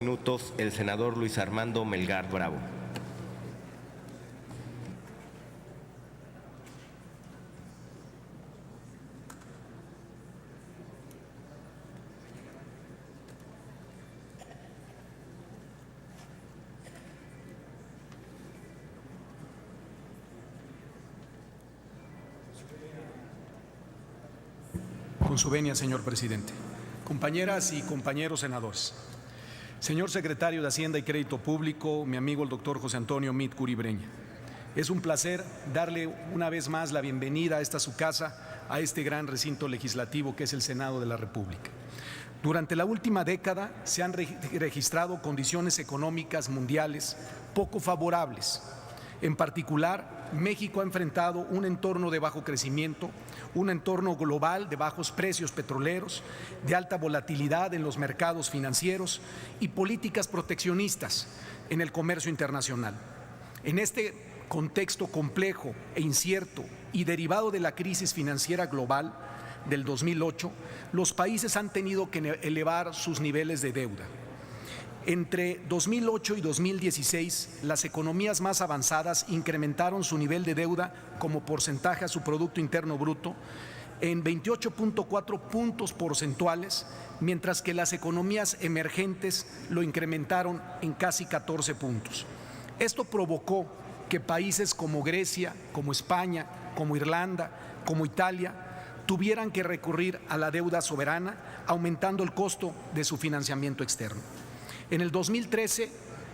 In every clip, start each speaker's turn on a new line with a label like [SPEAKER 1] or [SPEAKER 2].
[SPEAKER 1] Minutos, el senador Luis Armando Melgar Bravo.
[SPEAKER 2] Con su venia, señor presidente. Compañeras y compañeros senadores. Señor secretario de Hacienda y Crédito Público, mi amigo el doctor José Antonio Mit Curi Breña. Es un placer darle una vez más la bienvenida a esta su casa, a este gran recinto legislativo que es el Senado de la República. Durante la última década se han registrado condiciones económicas mundiales poco favorables. En particular, México ha enfrentado un entorno de bajo crecimiento, un entorno global de bajos precios petroleros, de alta volatilidad en los mercados financieros y políticas proteccionistas en el comercio internacional. En este contexto complejo e incierto y derivado de la crisis financiera global del 2008, los países han tenido que elevar sus niveles de deuda. Entre 2008 y 2016, las economías más avanzadas incrementaron su nivel de deuda como porcentaje a su Producto Interno Bruto en 28.4 puntos porcentuales, mientras que las economías emergentes lo incrementaron en casi 14 puntos. Esto provocó que países como Grecia, como España, como Irlanda, como Italia, tuvieran que recurrir a la deuda soberana, aumentando el costo de su financiamiento externo. En el 2013,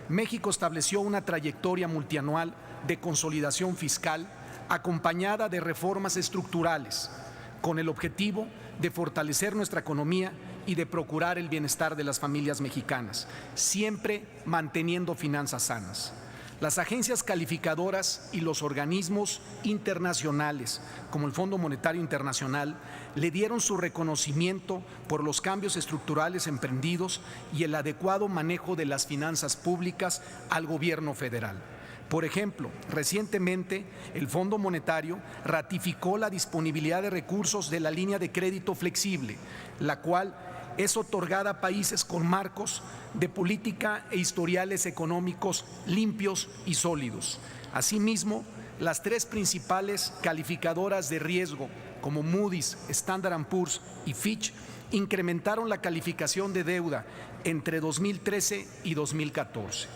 [SPEAKER 2] México estableció una trayectoria multianual de consolidación fiscal acompañada de reformas estructurales, con el objetivo de fortalecer nuestra economía y de procurar el bienestar de las familias mexicanas, siempre manteniendo finanzas sanas. Las agencias calificadoras y los organismos internacionales, como el Fondo Monetario Internacional, le dieron su reconocimiento por los cambios estructurales emprendidos y el adecuado manejo de las finanzas públicas al gobierno federal. Por ejemplo, recientemente el Fondo Monetario ratificó la disponibilidad de recursos de la línea de crédito flexible, la cual es otorgada a países con marcos de política e historiales económicos limpios y sólidos. Asimismo, las tres principales calificadoras de riesgo, como Moody's, Standard & Poor's y Fitch, incrementaron la calificación de deuda entre 2013 y 2014.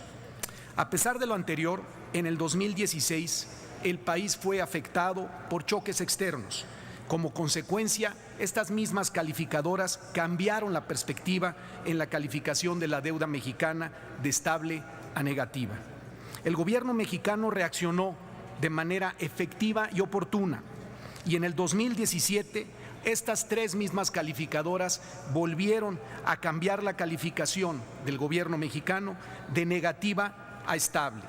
[SPEAKER 2] A pesar de lo anterior, en el 2016, el país fue afectado por choques externos. Como consecuencia, estas mismas calificadoras cambiaron la perspectiva en la calificación de la deuda mexicana de estable a negativa. El gobierno mexicano reaccionó de manera efectiva y oportuna, y en el 2017 estas tres mismas calificadoras volvieron a cambiar la calificación del gobierno mexicano de negativa a estable.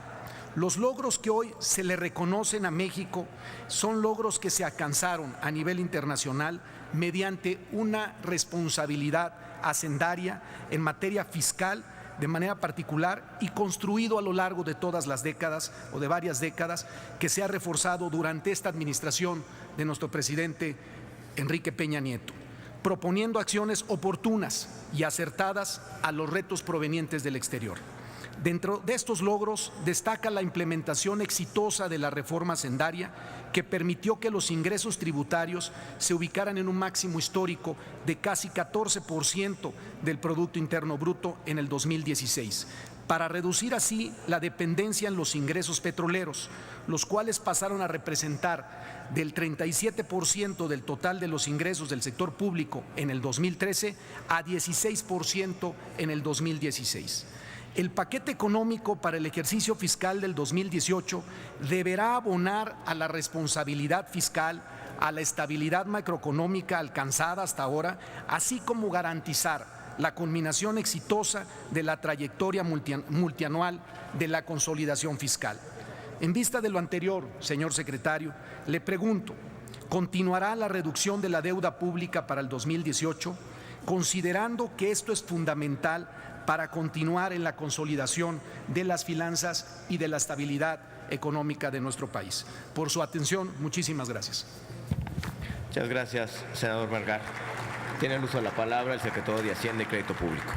[SPEAKER 2] Los logros que hoy se le reconocen a México son logros que se alcanzaron a nivel internacional mediante una responsabilidad hacendaria en materia fiscal de manera particular y construido a lo largo de todas las décadas o de varias décadas que se ha reforzado durante esta administración de nuestro presidente Enrique Peña Nieto, proponiendo acciones oportunas y acertadas a los retos provenientes del exterior. Dentro de estos logros destaca la implementación exitosa de la reforma hacendaria que permitió que los ingresos tributarios se ubicaran en un máximo histórico de casi 14% del Producto Interno Bruto en el 2016, para reducir así la dependencia en los ingresos petroleros, los cuales pasaron a representar del 37% del total de los ingresos del sector público en el 2013 a 16% en el 2016. El paquete económico para el ejercicio fiscal del 2018 deberá abonar a la responsabilidad fiscal, a la estabilidad macroeconómica alcanzada hasta ahora, así como garantizar la culminación exitosa de la trayectoria multianual de la consolidación fiscal. En vista de lo anterior, señor secretario, le pregunto, ¿continuará la reducción de la deuda pública para el 2018, considerando que esto es fundamental para continuar en la consolidación de las finanzas y de la estabilidad económica de nuestro país? Por su atención, muchísimas gracias.
[SPEAKER 1] Muchas gracias, senador Melgar. Tiene el uso de la palabra el secretario de Hacienda y Crédito Público.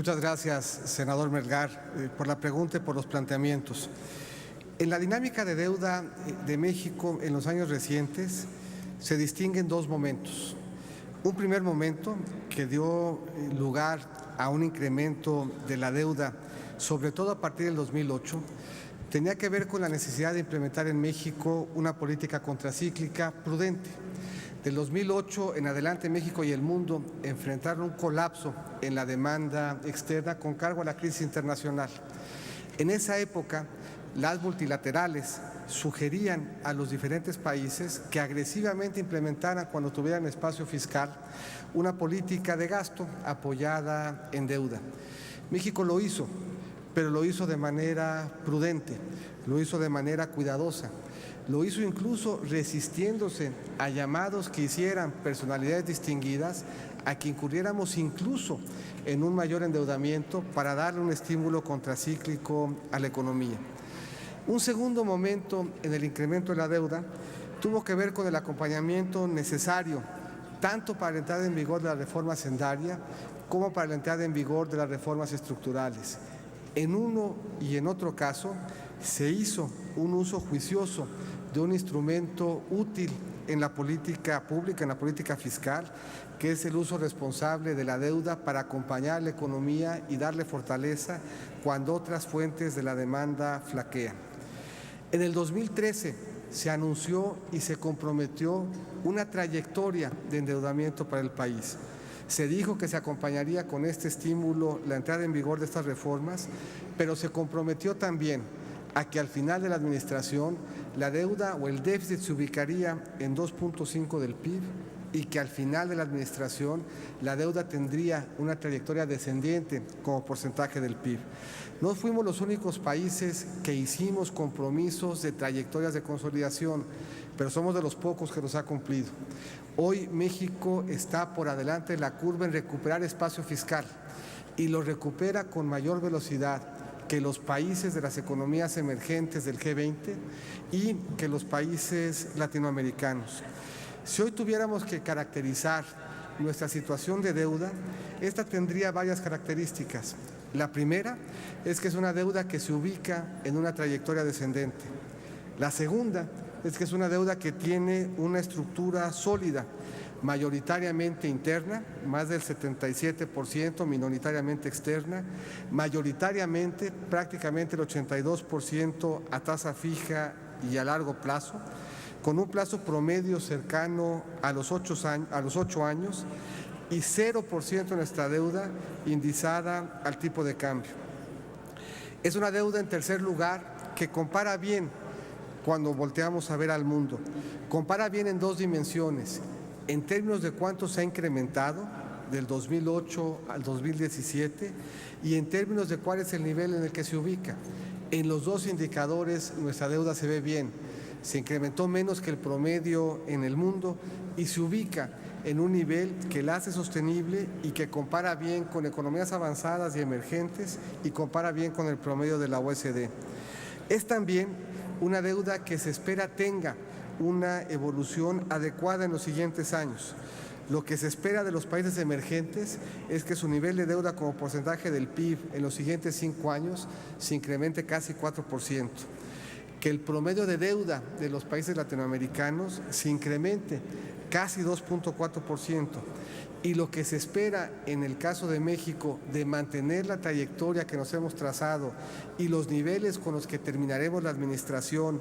[SPEAKER 3] Muchas gracias, senador Melgar, por la pregunta y por los planteamientos. En la dinámica de deuda de México en los años recientes se distinguen dos momentos. Un primer momento que dio lugar a un incremento de la deuda, sobre todo a partir del 2008, tenía que ver con la necesidad de implementar en México una política contracíclica prudente. Del 2008 en adelante, México y el mundo enfrentaron un colapso en la demanda externa con cargo a la crisis internacional. En esa época, las multilaterales sugerían a los diferentes países que agresivamente implementaran, cuando tuvieran espacio fiscal, una política de gasto apoyada en deuda. México lo hizo, pero lo hizo de manera prudente, lo hizo de manera cuidadosa. Lo hizo incluso resistiéndose a llamados que hicieran personalidades distinguidas a que incurriéramos incluso en un mayor endeudamiento para darle un estímulo contracíclico a la economía. Un segundo momento en el incremento de la deuda tuvo que ver con el acompañamiento necesario tanto para la entrada en vigor de la reforma hacendaria como para la entrada en vigor de las reformas estructurales. En uno y en otro caso se hizo un uso juicioso de un instrumento útil en la política pública, en la política fiscal, que es el uso responsable de la deuda para acompañar la economía y darle fortaleza cuando otras fuentes de la demanda flaquean. En el 2013 se anunció y se comprometió una trayectoria de endeudamiento para el país. Se dijo que se acompañaría con este estímulo la entrada en vigor de estas reformas, pero se comprometió también a que al final de la administración la deuda o el déficit se ubicaría en 2.5 del PIB y que al final de la administración la deuda tendría una trayectoria descendiente como porcentaje del PIB. No fuimos los únicos países que hicimos compromisos de trayectorias de consolidación, pero somos de los pocos que los ha cumplido. Hoy México está por adelante de la curva en recuperar espacio fiscal y lo recupera con mayor velocidad que los países de las economías emergentes del G20 y que los países latinoamericanos. Si hoy tuviéramos que caracterizar nuestra situación de deuda, esta tendría varias características. La primera es que es una deuda que se ubica en una trayectoria descendente. La segunda es que es una deuda que tiene una estructura sólida, mayoritariamente interna, más del 77%, minoritariamente externa, mayoritariamente, prácticamente el 82% a tasa fija y a largo plazo, con un plazo promedio cercano a los 8 años y 0% de nuestra deuda indizada al tipo de cambio. Es una deuda, en tercer lugar, que compara bien cuando volteamos a ver al mundo. Compara bien en dos dimensiones: en términos de cuánto se ha incrementado del 2008 al 2017 y en términos de cuál es el nivel en el que se ubica. En los dos indicadores nuestra deuda se ve bien, se incrementó menos que el promedio en el mundo y se ubica en un nivel que la hace sostenible y que compara bien con economías avanzadas y emergentes y compara bien con el promedio de la OECD. Es también una deuda que se espera tenga una evolución adecuada en los siguientes años. Lo que se espera de los países emergentes es que su nivel de deuda como porcentaje del PIB en los siguientes 5 años se incremente casi 4%, que el promedio de deuda de los países latinoamericanos se incremente casi 2.4%, y lo que se espera en el caso de México de mantener la trayectoria que nos hemos trazado y los niveles con los que terminaremos la administración,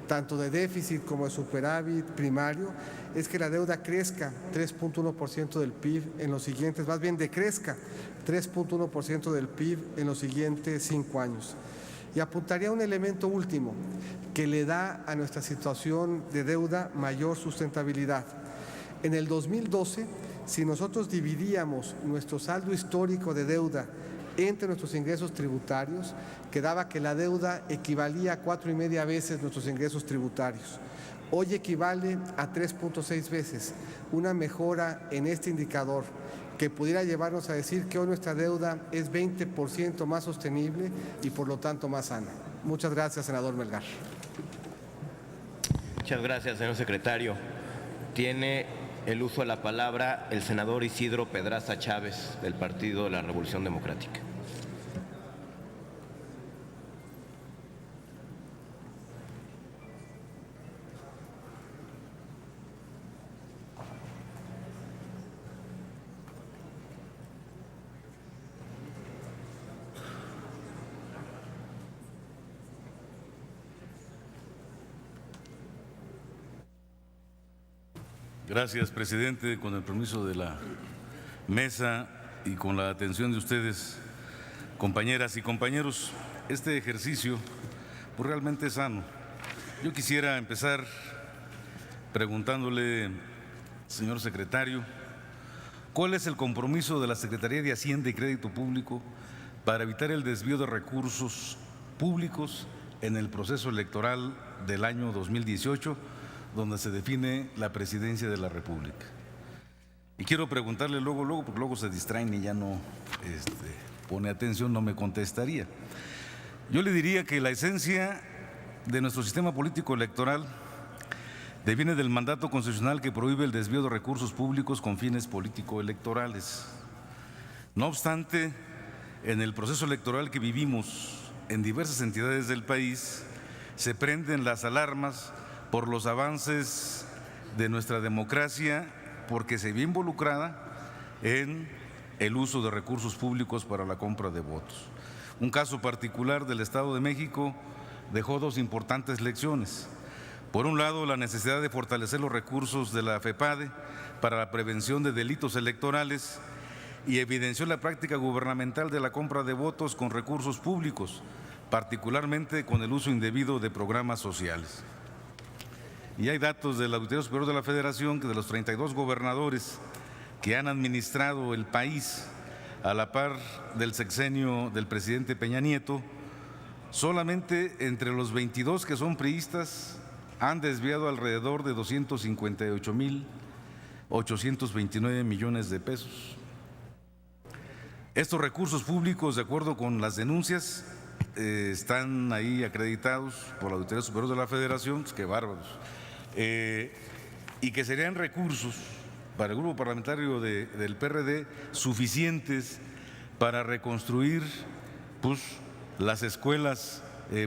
[SPEAKER 3] tanto de déficit como de superávit primario, es que la deuda crezca 3.1% del PIB en los siguientes, más bien decrezca 3.1% del PIB en los siguientes 5 años. Y apuntaría a un elemento último que le da a nuestra situación de deuda mayor sustentabilidad. En el 2012, si nosotros dividíamos nuestro saldo histórico de deuda entre nuestros ingresos tributarios, quedaba que la deuda equivalía a 4,5 veces nuestros ingresos tributarios. Hoy equivale a 3.6 veces, una mejora en este indicador que pudiera llevarnos a decir que hoy nuestra deuda es 20% más sostenible y por lo tanto más sana. Muchas gracias, senador Melgar.
[SPEAKER 1] Muchas gracias, señor secretario. Tiene el uso de la palabra el senador Isidro Pedraza Chávez, del Partido de la Revolución Democrática.
[SPEAKER 4] Gracias, presidente. Con el permiso de la mesa y con la atención de ustedes, compañeras y compañeros, este ejercicio pues realmente es sano. Yo quisiera empezar preguntándole, señor secretario, ¿cuál es el compromiso de la Secretaría de Hacienda y Crédito Público para evitar el desvío de recursos públicos en el proceso electoral del año 2018, donde se define la presidencia de la República? Y quiero preguntarle luego, porque luego se distraen y ya no pone atención, no me contestaría. Yo le diría que la esencia de nuestro sistema político electoral deviene del mandato constitucional que prohíbe el desvío de recursos públicos con fines político-electorales. No obstante, en el proceso electoral que vivimos en diversas entidades del país, se prenden las alarmas por los avances de nuestra democracia, porque se ve involucrada en el uso de recursos públicos para la compra de votos. Un caso particular del Estado de México dejó dos importantes lecciones. Por un lado, la necesidad de fortalecer los recursos de la FEPADE para la prevención de delitos electorales, y evidenció la práctica gubernamental de la compra de votos con recursos públicos, particularmente con el uso indebido de programas sociales. Y hay datos de la Auditoría Superior de la Federación que de los 32 gobernadores que han administrado el país a la par del sexenio del presidente Peña Nieto, solamente entre los 22 que son priistas han desviado alrededor de 258,829 millones de pesos. Estos recursos públicos, de acuerdo con las denuncias, están ahí acreditados por la Auditoría Superior de la Federación, qué bárbaros, y que serían recursos para el grupo parlamentario del PRD suficientes para reconstruir pues, las escuelas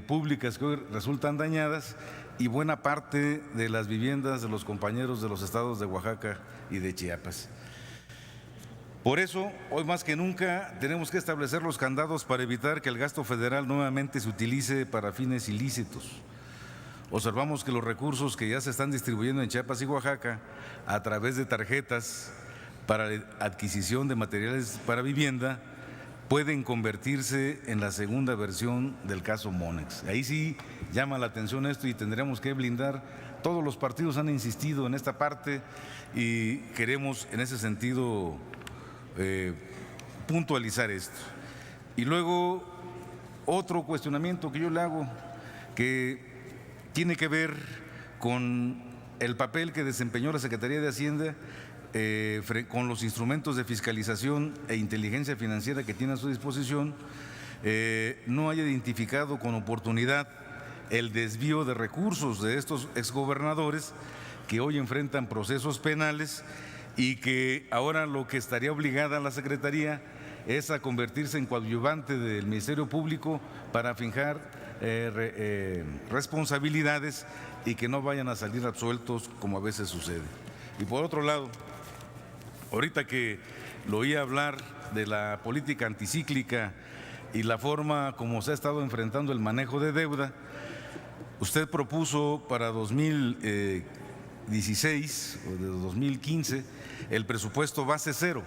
[SPEAKER 4] públicas que hoy resultan dañadas y buena parte de las viviendas de los compañeros de los estados de Oaxaca y de Chiapas. Por eso, hoy más que nunca, tenemos que establecer los candados para evitar que el gasto federal nuevamente se utilice para fines ilícitos. Observamos que los recursos que ya se están distribuyendo en Chiapas y Oaxaca a través de tarjetas para la adquisición de materiales para vivienda pueden convertirse en la segunda versión del caso Monex. Ahí sí llama la atención esto y tendremos que blindar. Todos los partidos han insistido en esta parte y queremos en ese sentido puntualizar esto. Y luego otro cuestionamiento que yo le hago que tiene que ver con el papel que desempeñó la Secretaría de Hacienda con los instrumentos de fiscalización e inteligencia financiera que tiene a su disposición. No haya identificado con oportunidad el desvío de recursos de estos exgobernadores que hoy enfrentan procesos penales y que ahora lo que estaría obligada la Secretaría es a convertirse en coadyuvante del Ministerio Público para fijar responsabilidades y que no vayan a salir absueltos como a veces sucede. Y por otro lado, ahorita que lo oí hablar de la política anticíclica y la forma como se ha estado enfrentando el manejo de deuda, usted propuso para 2016 o de 2015 el presupuesto base cero,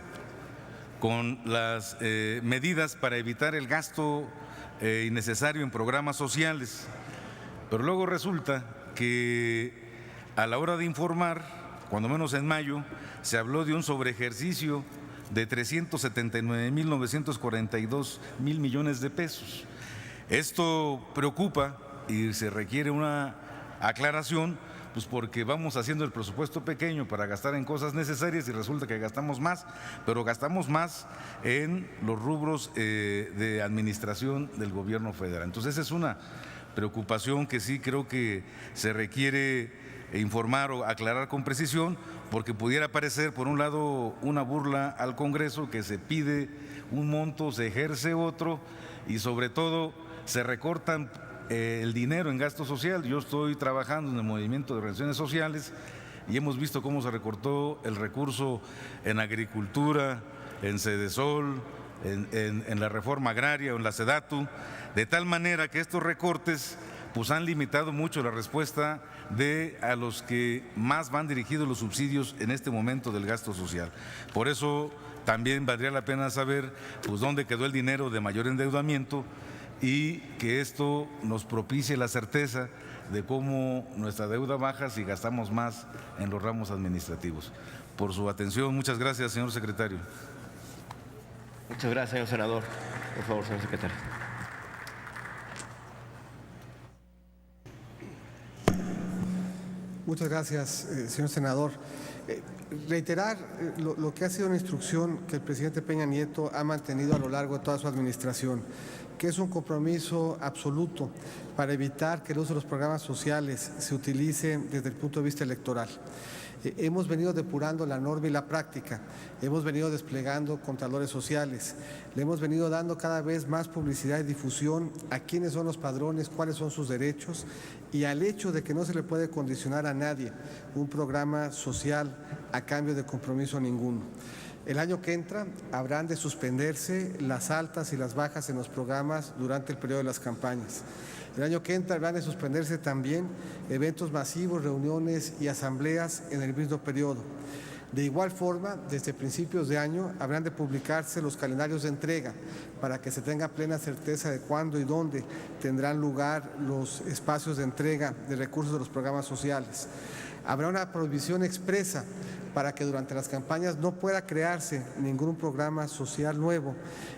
[SPEAKER 4] con las medidas para evitar el gasto innecesario en programas sociales. Pero luego resulta que a la hora de informar, cuando menos en mayo, se habló de un sobreejercicio de 379,942 millones de pesos. Esto preocupa y se requiere una aclaración, pues porque vamos haciendo el presupuesto pequeño para gastar en cosas necesarias y resulta que gastamos más, pero gastamos más en los rubros de administración del gobierno federal. Entonces esa es una preocupación que sí creo que se requiere informar o aclarar con precisión, porque pudiera parecer, por un lado, una burla al Congreso, que se pide un monto, se ejerce otro y sobre todo se recortan el dinero en gasto social. Yo estoy trabajando en el movimiento de organizaciones sociales y hemos visto cómo se recortó el recurso en agricultura, en Sedesol, en la reforma agraria o en la Sedatu, de tal manera que estos recortes pues han limitado mucho la respuesta a los que más van dirigidos los subsidios en este momento del gasto social. Por eso también valdría la pena saber pues dónde quedó el dinero de mayor endeudamiento y que esto nos propicie la certeza de cómo nuestra deuda baja si gastamos más en los ramos administrativos. Por su atención, muchas gracias, señor secretario.
[SPEAKER 1] Muchas gracias, señor senador. Por favor, señor secretario.
[SPEAKER 3] Muchas gracias, señor senador. Reiterar lo que ha sido una instrucción que el presidente Peña Nieto ha mantenido a lo largo de toda su administración, que es un compromiso absoluto para evitar que el uso de los programas sociales se utilice desde el punto de vista electoral. Hemos venido depurando la norma y la práctica, hemos venido desplegando contralores sociales, le hemos venido dando cada vez más publicidad y difusión a quiénes son los padrones, cuáles son sus derechos y al hecho de que no se le puede condicionar a nadie un programa social a cambio de compromiso ninguno. El año que entra habrán de suspenderse las altas y las bajas en los programas durante el periodo de las campañas. El año que entra habrán de suspenderse también eventos masivos, reuniones y asambleas en el mismo periodo. De igual forma, desde principios de año habrán de publicarse los calendarios de entrega para que se tenga plena certeza de cuándo y dónde tendrán lugar los espacios de entrega de recursos de los programas sociales. Habrá una prohibición expresa para que durante las campañas no pueda crearse ningún programa social nuevo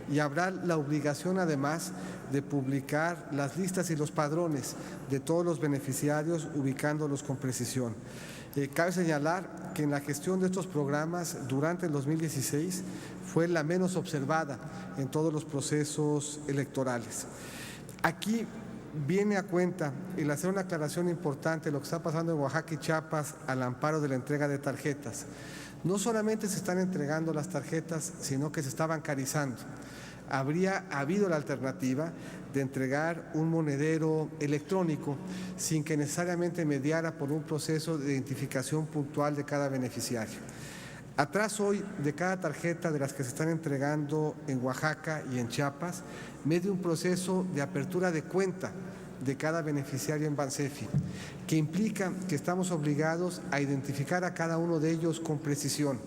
[SPEAKER 3] y habrá la obligación además de publicar las listas y los padrones de todos los beneficiarios ubicándolos con precisión. Cabe señalar que en la gestión de estos programas durante el 2016 fue la menos observada en todos los procesos electorales. Aquí viene a cuenta el hacer una aclaración importante de lo que está pasando en Oaxaca y Chiapas al amparo de la entrega de tarjetas. No solamente se están entregando las tarjetas, sino que se está bancarizando. Habría habido la alternativa de entregar un monedero electrónico sin que necesariamente mediara por un proceso de identificación puntual de cada beneficiario. Atrás hoy de cada tarjeta de las que se están entregando en Oaxaca y en Chiapas, media un proceso de apertura de cuenta de cada beneficiario en Bansefi, que implica que estamos obligados a identificar a cada uno de ellos con precisión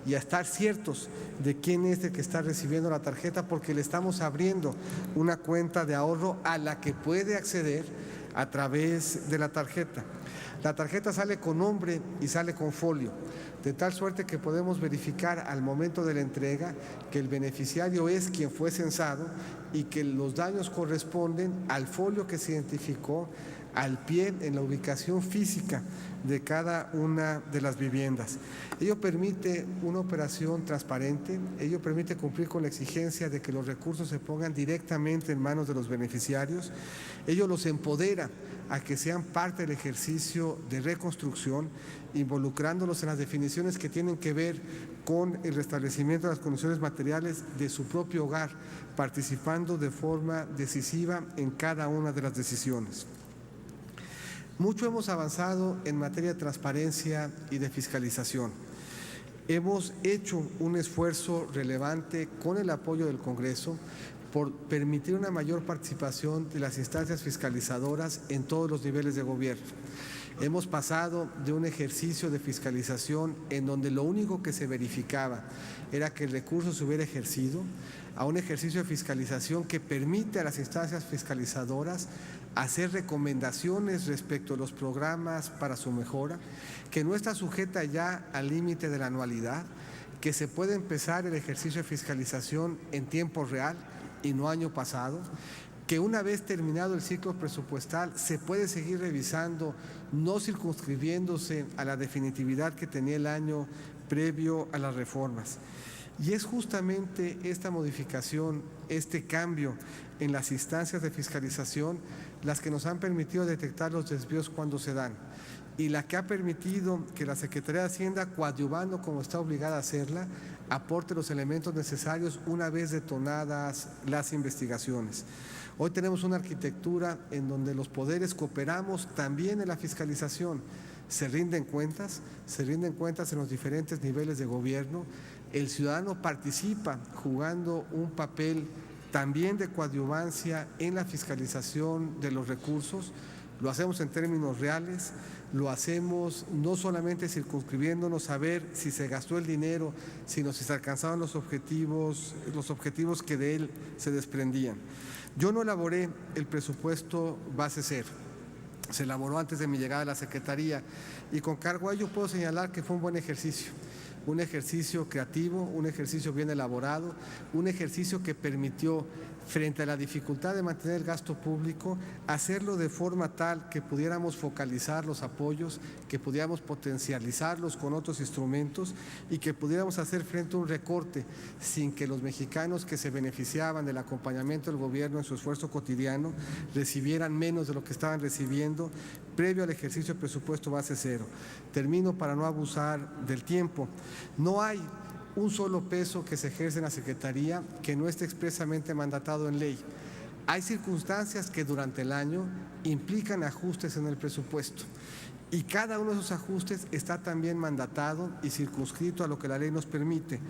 [SPEAKER 3] y a estar ciertos de quién es el que está recibiendo la tarjeta, porque le estamos abriendo una cuenta de ahorro a la que puede acceder a través de la tarjeta. La tarjeta sale con nombre y sale con folio, de tal suerte que podemos verificar al momento de la entrega que el beneficiario es quien fue censado y que los daños corresponden al folio que se identificó al pie en la ubicación física de cada una de las viviendas. Ello permite una operación transparente, ello permite cumplir con la exigencia de que los recursos se pongan directamente en manos de los beneficiarios, ello los empodera a que sean parte del ejercicio de reconstrucción, involucrándolos en las definiciones que tienen que ver con el restablecimiento de las condiciones materiales de su propio hogar, participando de forma decisiva en cada una de las decisiones. Mucho hemos avanzado en materia de transparencia y de fiscalización. Hemos hecho un esfuerzo relevante con el apoyo del Congreso por permitir una mayor participación de las instancias fiscalizadoras en todos los niveles de gobierno. Hemos pasado de un ejercicio de fiscalización en donde lo único que se verificaba era que el recurso se hubiera ejercido, a un ejercicio de fiscalización que permite a las instancias fiscalizadoras hacer recomendaciones respecto a los programas para su mejora, que no está sujeta ya al límite de la anualidad, que se puede empezar el ejercicio de fiscalización en tiempo real y no año pasado, que una vez terminado el ciclo presupuestal se puede seguir revisando, no circunscribiéndose a la definitividad que tenía el año previo a las reformas. Y es justamente esta modificación, este cambio en las instancias de fiscalización, las que nos han permitido detectar los desvíos cuando se dan, y la que ha permitido que la Secretaría de Hacienda, coadyuvando como está obligada a hacerla, aporte los elementos necesarios una vez detonadas las investigaciones. Hoy tenemos una arquitectura en donde los poderes cooperamos también en la fiscalización. Se rinden cuentas en los diferentes niveles de gobierno. El ciudadano participa jugando un papel también de coadyuvancia en la fiscalización de los recursos. Lo hacemos en términos reales, lo hacemos no solamente circunscribiéndonos a ver si se gastó el dinero, sino si se alcanzaban los objetivos que de él se desprendían. Yo no elaboré el presupuesto base cero, se elaboró antes de mi llegada a la Secretaría, y con cargo a ello puedo señalar que fue un buen ejercicio. Un ejercicio creativo, un ejercicio bien elaborado, un ejercicio que permitió, frente a la dificultad de mantener el gasto público, hacerlo de forma tal que pudiéramos focalizar los apoyos, que pudiéramos potencializarlos con otros instrumentos y que pudiéramos hacer frente a un recorte sin que los mexicanos que se beneficiaban del acompañamiento del gobierno en su esfuerzo cotidiano recibieran menos de lo que estaban recibiendo previo al ejercicio de presupuesto base cero. Termino para no abusar del tiempo. No hay un solo peso que se ejerce en la Secretaría que no esté expresamente mandatado en ley. Hay circunstancias que durante el año implican ajustes en el presupuesto, y cada uno de esos ajustes está también mandatado y circunscrito a lo que la ley nos permite.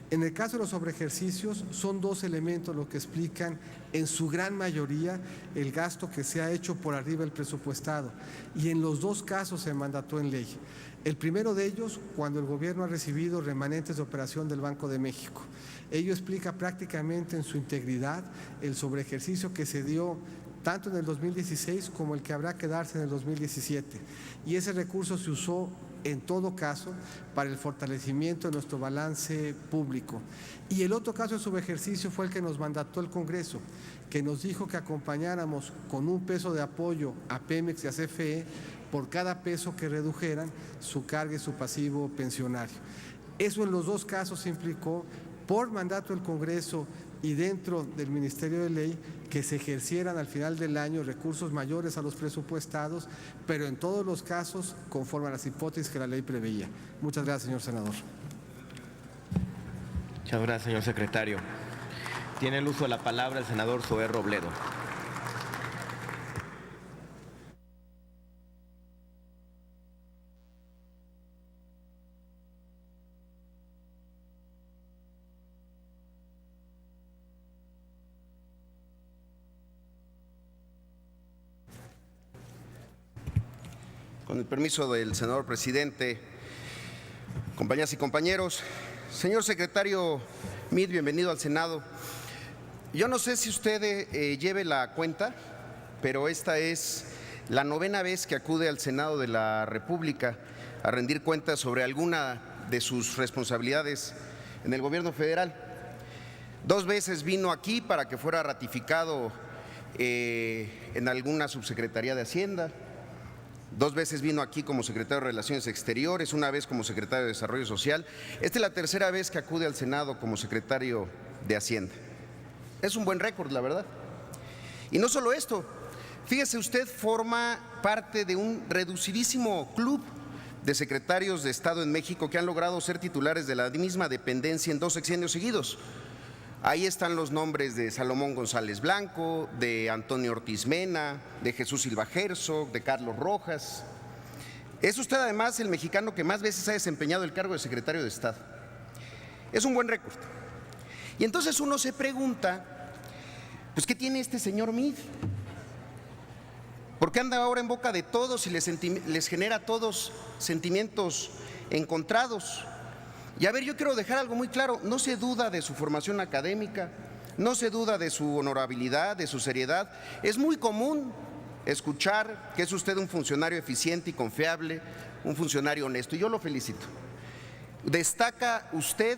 [SPEAKER 3] En el caso de los sobreejercicios, son dos elementos los que explican en su gran mayoría el gasto que se ha hecho por arriba del presupuestado, y en los dos casos se mandató en ley. El primero de ellos, cuando el gobierno ha recibido remanentes de operación del Banco de México. Ello explica prácticamente en su integridad el sobreejercicio que se dio tanto en el 2016 como el que habrá que darse en el 2017. Y ese recurso se usó en todo caso para el fortalecimiento de nuestro balance público. Y el otro caso de subejercicio fue el que nos mandató el Congreso, que nos dijo que acompañáramos con un peso de apoyo a Pemex y a CFE por cada peso que redujeran su carga y su pasivo pensionario. Eso en los dos casos implicó, por mandato del Congreso y dentro del Ministerio de Ley, que se ejercieran al final del año recursos mayores a los presupuestados, pero en todos los casos conforme a las hipótesis que la ley preveía. Muchas gracias, señor senador.
[SPEAKER 1] Muchas gracias, señor secretario. Tiene el uso de la palabra el senador Zoé Robledo.
[SPEAKER 5] Con el permiso del senador presidente, compañeras y compañeros, señor secretario Meade, bienvenido al Senado. Yo no sé si usted lleve la cuenta, pero esta es la 9ª vez que acude al Senado de la República a rendir cuentas sobre alguna de sus responsabilidades en el gobierno federal. 2 veces vino aquí para que fuera ratificado en alguna subsecretaría de Hacienda. 2 veces vino aquí como secretario de Relaciones Exteriores, 1 vez como secretario de Desarrollo Social. Esta es la 3ª vez que acude al Senado como secretario de Hacienda. Es un buen récord, la verdad. Y no solo esto, fíjese usted, forma parte de un reducidísimo club de secretarios de Estado en México que han logrado ser titulares de la misma dependencia en 2 sexenios seguidos. Ahí están los nombres de Salomón González Blanco, de Antonio Ortiz Mena, de Jesús Silva Herzog, de Carlos Rojas. Es usted además el mexicano que más veces ha desempeñado el cargo de secretario de Estado. Es un buen récord. Y entonces uno se pregunta, pues ¿qué tiene este señor Meade? ¿Por qué anda ahora en boca de todos y les genera a todos sentimientos encontrados? Y a ver, yo quiero dejar algo muy claro, no se duda de su formación académica, no se duda de su honorabilidad, de su seriedad. Es muy común escuchar que es usted un funcionario eficiente y confiable, un funcionario honesto, y yo lo felicito. Destaca usted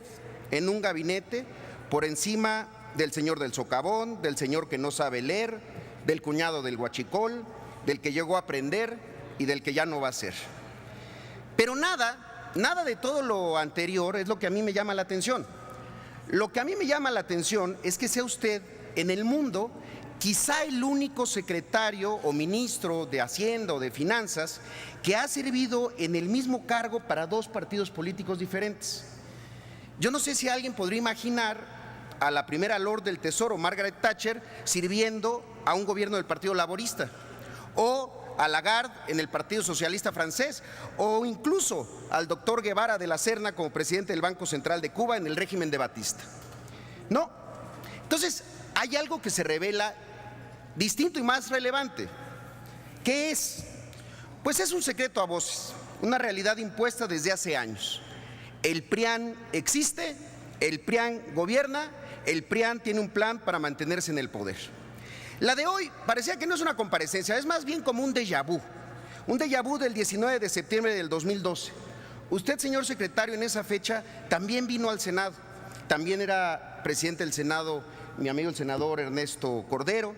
[SPEAKER 5] en un gabinete por encima del señor del socavón, del señor que no sabe leer, del cuñado del huachicol, del que llegó a aprender y del que ya no va a ser. Pero nada de todo lo anterior es lo que a mí me llama la atención, Lo que a mí me llama la atención es que sea usted en el mundo quizá el único secretario o ministro de Hacienda o de Finanzas que ha servido en el mismo cargo para dos partidos políticos diferentes. Yo no sé si alguien podría imaginar a la primera Lord del Tesoro, Margaret Thatcher, sirviendo a un gobierno del Partido Laborista, o a Lagarde en el Partido Socialista francés, o incluso al doctor Guevara de la Serna como presidente del Banco Central de Cuba en el régimen de Batista. No. Entonces, hay algo que se revela distinto y más relevante. ¿Qué es? Pues es un secreto a voces, una realidad impuesta desde hace años. El PRIAN existe, el PRIAN gobierna, el PRIAN tiene un plan para mantenerse en el poder. La de hoy parecía que no es una comparecencia, es más bien como un déjà vu del 19 de septiembre del 2012. Usted, señor secretario, en esa fecha también vino al Senado, también era presidente del Senado mi amigo el senador Ernesto Cordero.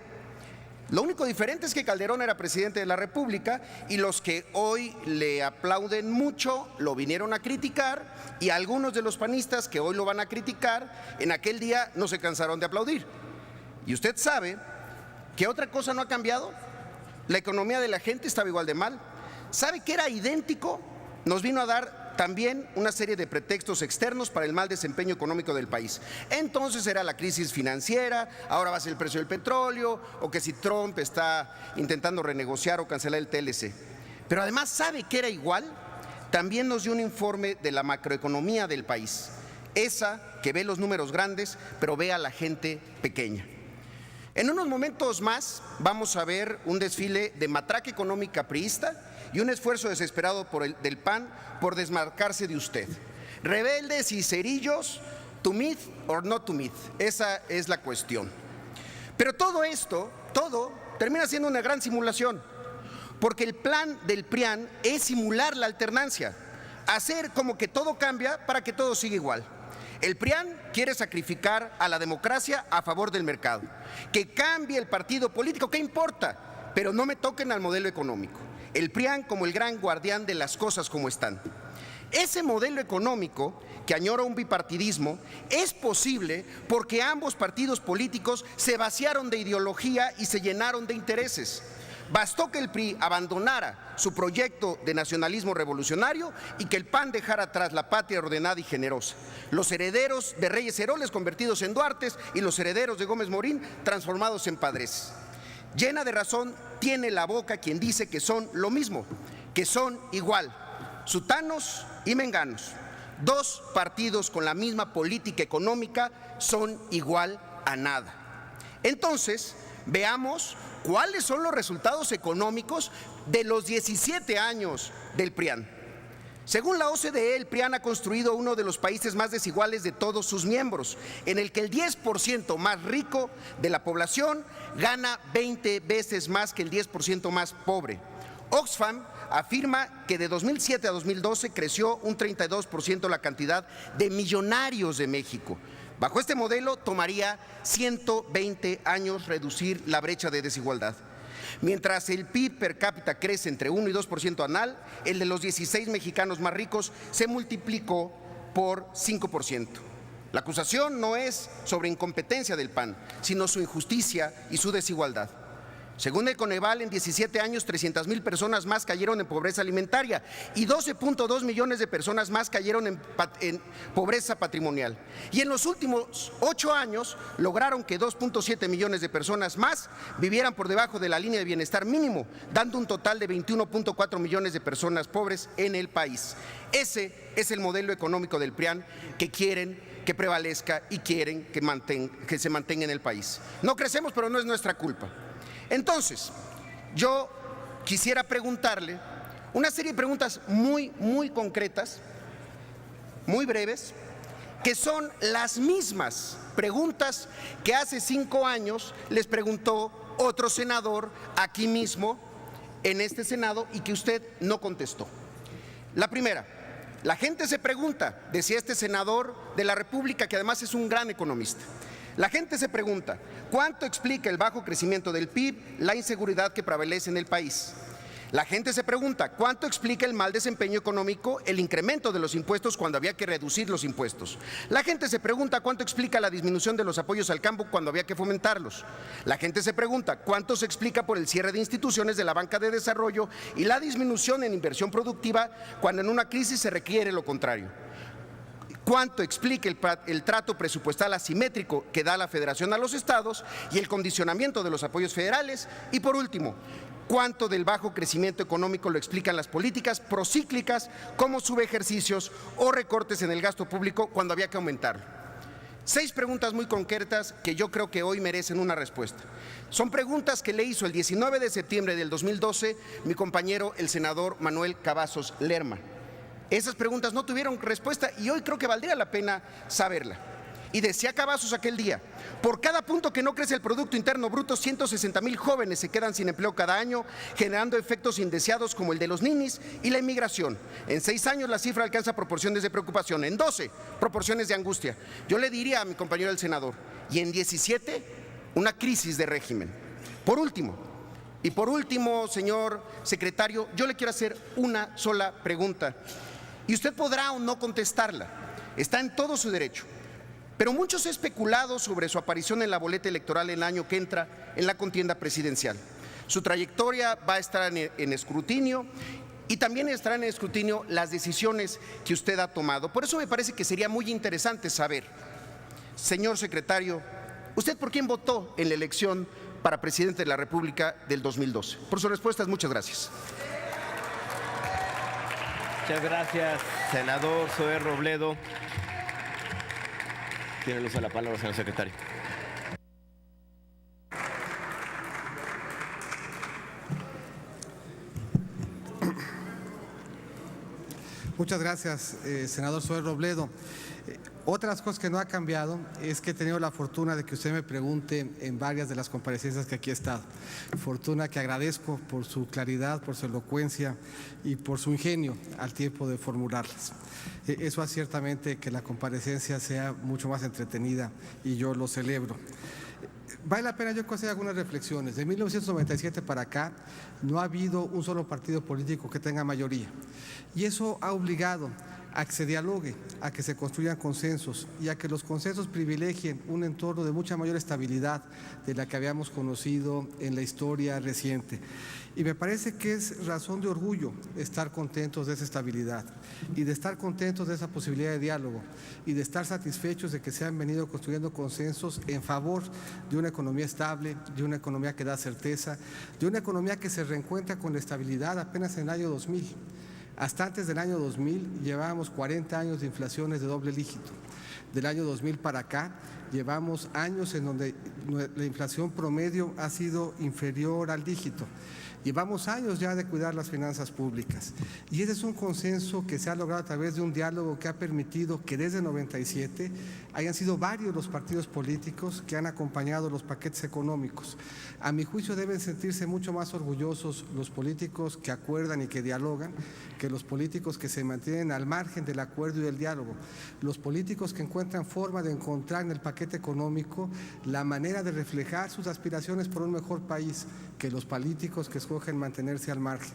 [SPEAKER 5] Lo único diferente es que Calderón era presidente de la República y los que hoy le aplauden mucho lo vinieron a criticar, y algunos de los panistas que hoy lo van a criticar en aquel día no se cansaron de aplaudir. Y usted sabe que otra cosa no ha cambiado. La economía de la gente estaba igual de mal. ¿Sabe que era idéntico? Nos vino a dar también una serie de pretextos externos para el mal desempeño económico del país. Entonces era la crisis financiera, ahora va a ser el precio del petróleo, o que si Trump está intentando renegociar o cancelar el TLC. Pero además, ¿sabe que era igual? También nos dio un informe de la macroeconomía del país, esa que ve los números grandes, pero ve a la gente pequeña. En unos momentos más vamos a ver un desfile de matraca económica priista y un esfuerzo desesperado del PAN por desmarcarse de usted. Rebeldes y cerillos, to meet or not to meet, esa es la cuestión. Pero todo esto, termina siendo una gran simulación, porque el plan del PRIAN es simular la alternancia, hacer como que todo cambia para que todo siga igual. El PRIAN quiere sacrificar a la democracia a favor del mercado. Que cambie el partido político, ¿qué importa? Pero no me toquen al modelo económico. El PRIAN como el gran guardián de las cosas como están. Ese modelo económico que añora un bipartidismo es posible porque ambos partidos políticos se vaciaron de ideología y se llenaron de intereses. Bastó que el PRI abandonara su proyecto de nacionalismo revolucionario y que el PAN dejara atrás la patria ordenada y generosa. Los herederos de Reyes Heroles convertidos en Duartes y los herederos de Gómez Morín transformados en Padres. Llena de razón tiene la boca quien dice que son lo mismo, que son igual, sutanos y menganos. Dos partidos con la misma política económica son igual a nada. Entonces, veamos cuáles son los resultados económicos de los 17 años del PRIAN. Según la OCDE, el PRIAN ha construido uno de los países más desiguales de todos sus miembros, en el que el 10% más rico de la población gana 20 veces más que el 10% más pobre. Oxfam afirma que de 2007 a 2012 creció un 32% la cantidad de millonarios de México. Bajo este modelo tomaría 120 años reducir la brecha de desigualdad. Mientras el PIB per cápita crece entre 1 y 2% anual, el de los 16 mexicanos más ricos se multiplicó por 5%. La acusación no es sobre incompetencia del PAN, sino su injusticia y su desigualdad. Según el Coneval, en 17 años 300,000 personas más cayeron en pobreza alimentaria y 12.2 millones de personas más cayeron en pobreza patrimonial. Y en los últimos 8 años lograron que 2.7 millones de personas más vivieran por debajo de la línea de bienestar mínimo, dando un total de 21.4 millones de personas pobres en el país. Ese es el modelo económico del PRIAN que quieren que prevalezca y quieren que se mantenga en el país. No crecemos, pero no es nuestra culpa. Entonces, yo quisiera preguntarle una serie de preguntas muy concretas, muy breves, que son las mismas preguntas que hace 5 años les preguntó otro senador aquí mismo en este Senado y que usted no contestó. La primera, la gente se pregunta, decía este senador de la República, que además es un gran economista. La gente se pregunta, ¿cuánto explica el bajo crecimiento del PIB la inseguridad que prevalece en el país? La gente se pregunta, ¿cuánto explica el mal desempeño económico el incremento de los impuestos cuando había que reducir los impuestos? La gente se pregunta, ¿cuánto explica la disminución de los apoyos al campo cuando había que fomentarlos? La gente se pregunta, ¿cuánto se explica por el cierre de instituciones de la banca de desarrollo y la disminución en inversión productiva cuando en una crisis se requiere lo contrario? ¿Cuánto explica el trato presupuestal asimétrico que da la Federación a los estados y el condicionamiento de los apoyos federales? Y por último, ¿cuánto del bajo crecimiento económico lo explican las políticas procíclicas como subejercicios o recortes en el gasto público cuando había que aumentarlo? 6 preguntas muy concretas que yo creo que hoy merecen una respuesta. Son preguntas que le hizo el 19 de septiembre del 2012 mi compañero el senador Manuel Cavazos Lerma. Esas preguntas no tuvieron respuesta y hoy creo que valdría la pena saberla. Y decía Cavazos aquel día, por cada punto que no crece el Producto Interno Bruto, 160,000 jóvenes se quedan sin empleo cada año, generando efectos indeseados como el de los ninis y la inmigración. En 6 años la cifra alcanza proporciones de preocupación, en 12 proporciones de angustia. Yo le diría a mi compañero el senador, y en 17 una crisis de régimen. Por último, señor secretario, yo le quiero hacer una sola pregunta. Y usted podrá o no contestarla, está en todo su derecho. Pero mucho se ha especulado sobre su aparición en la boleta electoral el año que entra en la contienda presidencial. Su trayectoria va a estar en escrutinio y también estarán en escrutinio las decisiones que usted ha tomado. Por eso me parece que sería muy interesante saber, señor secretario, ¿usted por quién votó en la elección para presidente de la República del 2012? Por sus respuestas, muchas gracias.
[SPEAKER 1] Muchas gracias, senador Zoé Robledo. Tiene el uso de la palabra, señor secretario.
[SPEAKER 3] Muchas gracias, senador Zoé Robledo. Otra de las cosas que no ha cambiado es que he tenido la fortuna de que usted me pregunte en varias de las comparecencias que aquí he estado. Fortuna que agradezco por su claridad, por su elocuencia y por su ingenio al tiempo de formularlas. Eso hace ciertamente que la comparecencia sea mucho más entretenida y yo lo celebro. Vale la pena yo hacer algunas reflexiones. De 1997 para acá no ha habido un solo partido político que tenga mayoría y eso ha obligado a que se dialogue, a que se construyan consensos y a que los consensos privilegien un entorno de mucha mayor estabilidad de la que habíamos conocido en la historia reciente. Y me parece que es razón de orgullo estar contentos de esa estabilidad y de estar contentos de esa posibilidad de diálogo y de estar satisfechos de que se han venido construyendo consensos en favor de una economía estable, de una economía que da certeza, de una economía que se reencuentra con la estabilidad apenas en el año 2000. Hasta antes del año 2000 llevábamos 40 años de inflaciones de doble dígito. Del año 2000 para acá llevamos años en donde la inflación promedio ha sido inferior al dígito. Llevamos años ya de cuidar las finanzas públicas y ese es un consenso que se ha logrado a través de un diálogo que ha permitido que desde el 97 hayan sido varios los partidos políticos que han acompañado los paquetes económicos. A mi juicio deben sentirse mucho más orgullosos los políticos que acuerdan y que dialogan que los políticos que se mantienen al margen del acuerdo y del diálogo, los políticos que encuentran forma de encontrar en el paquete económico la manera de reflejar sus aspiraciones por un mejor país que los políticos que escogen mantenerse al margen.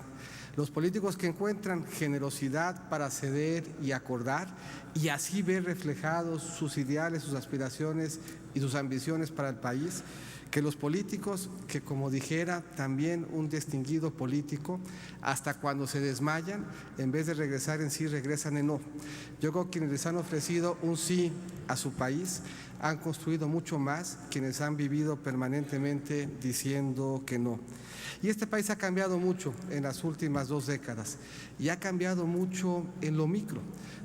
[SPEAKER 3] Los políticos que encuentran generosidad para ceder y acordar y así ver reflejados sus ideales, sus aspiraciones y sus ambiciones para el país, que los políticos que, como dijera también un distinguido político, hasta cuando se desmayan, en vez de regresar en sí, regresan en no. Yo creo que quienes les han ofrecido un sí a su país han construido mucho más quienes han vivido permanentemente diciendo que no. Y este país ha cambiado mucho en las últimas 2 décadas y ha cambiado mucho en lo micro.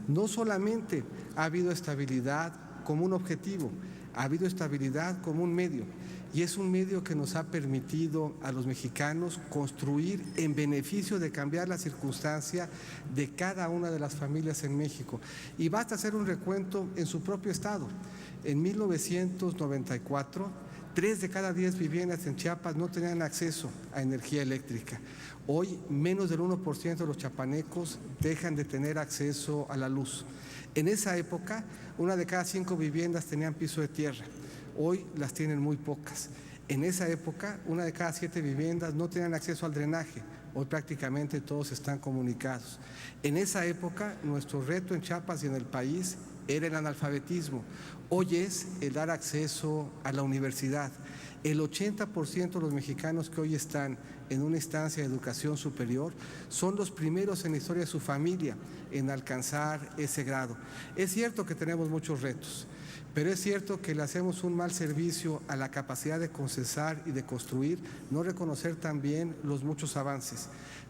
[SPEAKER 3] No solamente ha habido estabilidad como un objetivo, ha habido estabilidad como un medio. Y es un medio que nos ha permitido a los mexicanos construir en beneficio de cambiar la circunstancia de cada una de las familias en México. Y basta hacer un recuento en su propio estado. En 1994, 3 de cada 10 viviendas en Chiapas no tenían acceso a energía eléctrica. Hoy, menos del 1% de los chiapanecos dejan de tener acceso a la luz. En esa época, 1 de cada 5 viviendas tenían piso de tierra. Hoy las tienen muy pocas. En esa época, 1 de cada 7 viviendas no tenían acceso al drenaje hoy prácticamente todos están comunicados. En esa época, nuestro reto en Chiapas y en el país era el analfabetismo. Hoy es el dar acceso a la universidad. El 80% de los mexicanos que hoy están en una instancia de educación superior son los primeros en la historia de su familia en alcanzar ese grado. Es cierto que tenemos muchos retos, pero es cierto que le hacemos un mal servicio a la capacidad de concensar y de construir, no reconocer también los muchos avances.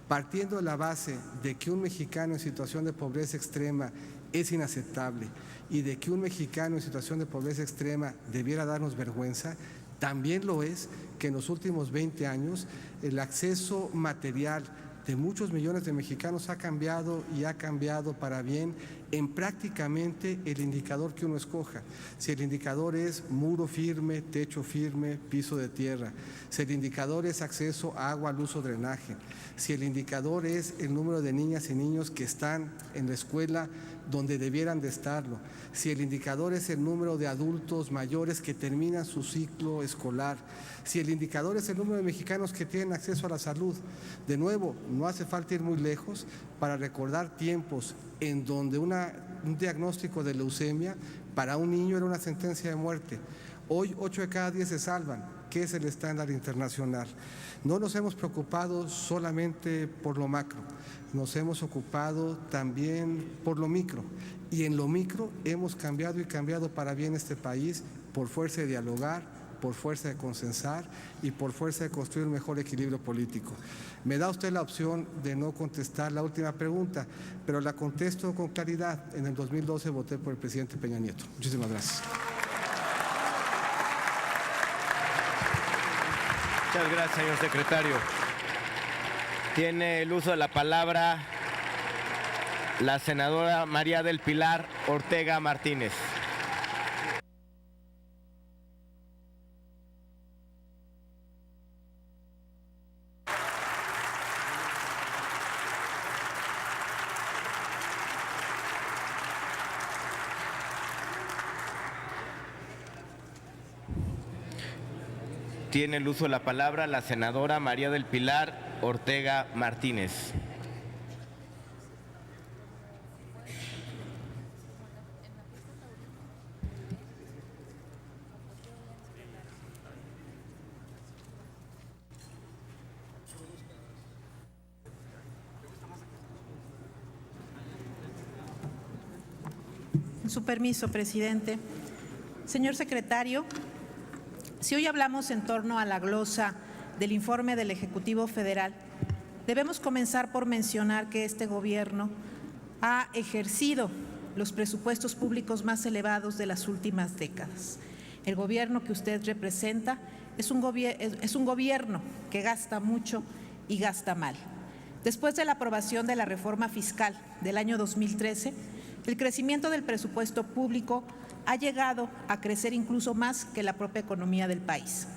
[SPEAKER 3] Partiendo de la base de que un mexicano en situación de pobreza extrema es inaceptable y de que un mexicano en situación de pobreza extrema debiera darnos vergüenza, también lo es que en los últimos 20 años el acceso material de muchos millones de mexicanos ha cambiado y ha cambiado para bien en prácticamente el indicador que uno escoja. Si el indicador es muro firme, techo firme, piso de tierra, si el indicador es acceso a agua, luz o drenaje, si el indicador es el número de niñas y niños que están en la escuela donde debieran de estarlo, si el indicador es el número de adultos mayores que terminan su ciclo escolar, si el indicador es el número de mexicanos que tienen acceso a la salud. De nuevo, no hace falta ir muy lejos para recordar tiempos en donde un diagnóstico de leucemia para un niño era una sentencia de muerte. Hoy 8 de cada 10 se salvan, que es el estándar internacional. No nos hemos preocupado solamente por lo macro, nos hemos ocupado también por lo micro. Y en lo micro hemos cambiado y cambiado para bien este país por fuerza de dialogar, por fuerza de consensar y por fuerza de construir un mejor equilibrio político. Me da usted la opción de no contestar la última pregunta, pero la contesto con claridad. En el 2012 voté por el presidente Peña Nieto. Muchísimas gracias.
[SPEAKER 1] Muchas gracias, señor secretario. Tiene el uso de la palabra la senadora María del Pilar Ortega Martínez. Tiene el uso de la palabra la senadora María del Pilar Ortega Martínez.
[SPEAKER 6] Con su permiso, presidente. Señor secretario, si hoy hablamos en torno a la glosa del informe del Ejecutivo Federal, debemos comenzar por mencionar que este gobierno ha ejercido los presupuestos públicos más elevados de las últimas décadas. El gobierno que usted representa es un gobierno que gasta mucho y gasta mal. Después de la aprobación de la reforma fiscal del año 2013, el crecimiento del presupuesto público ha llegado a crecer incluso más que la propia economía del país.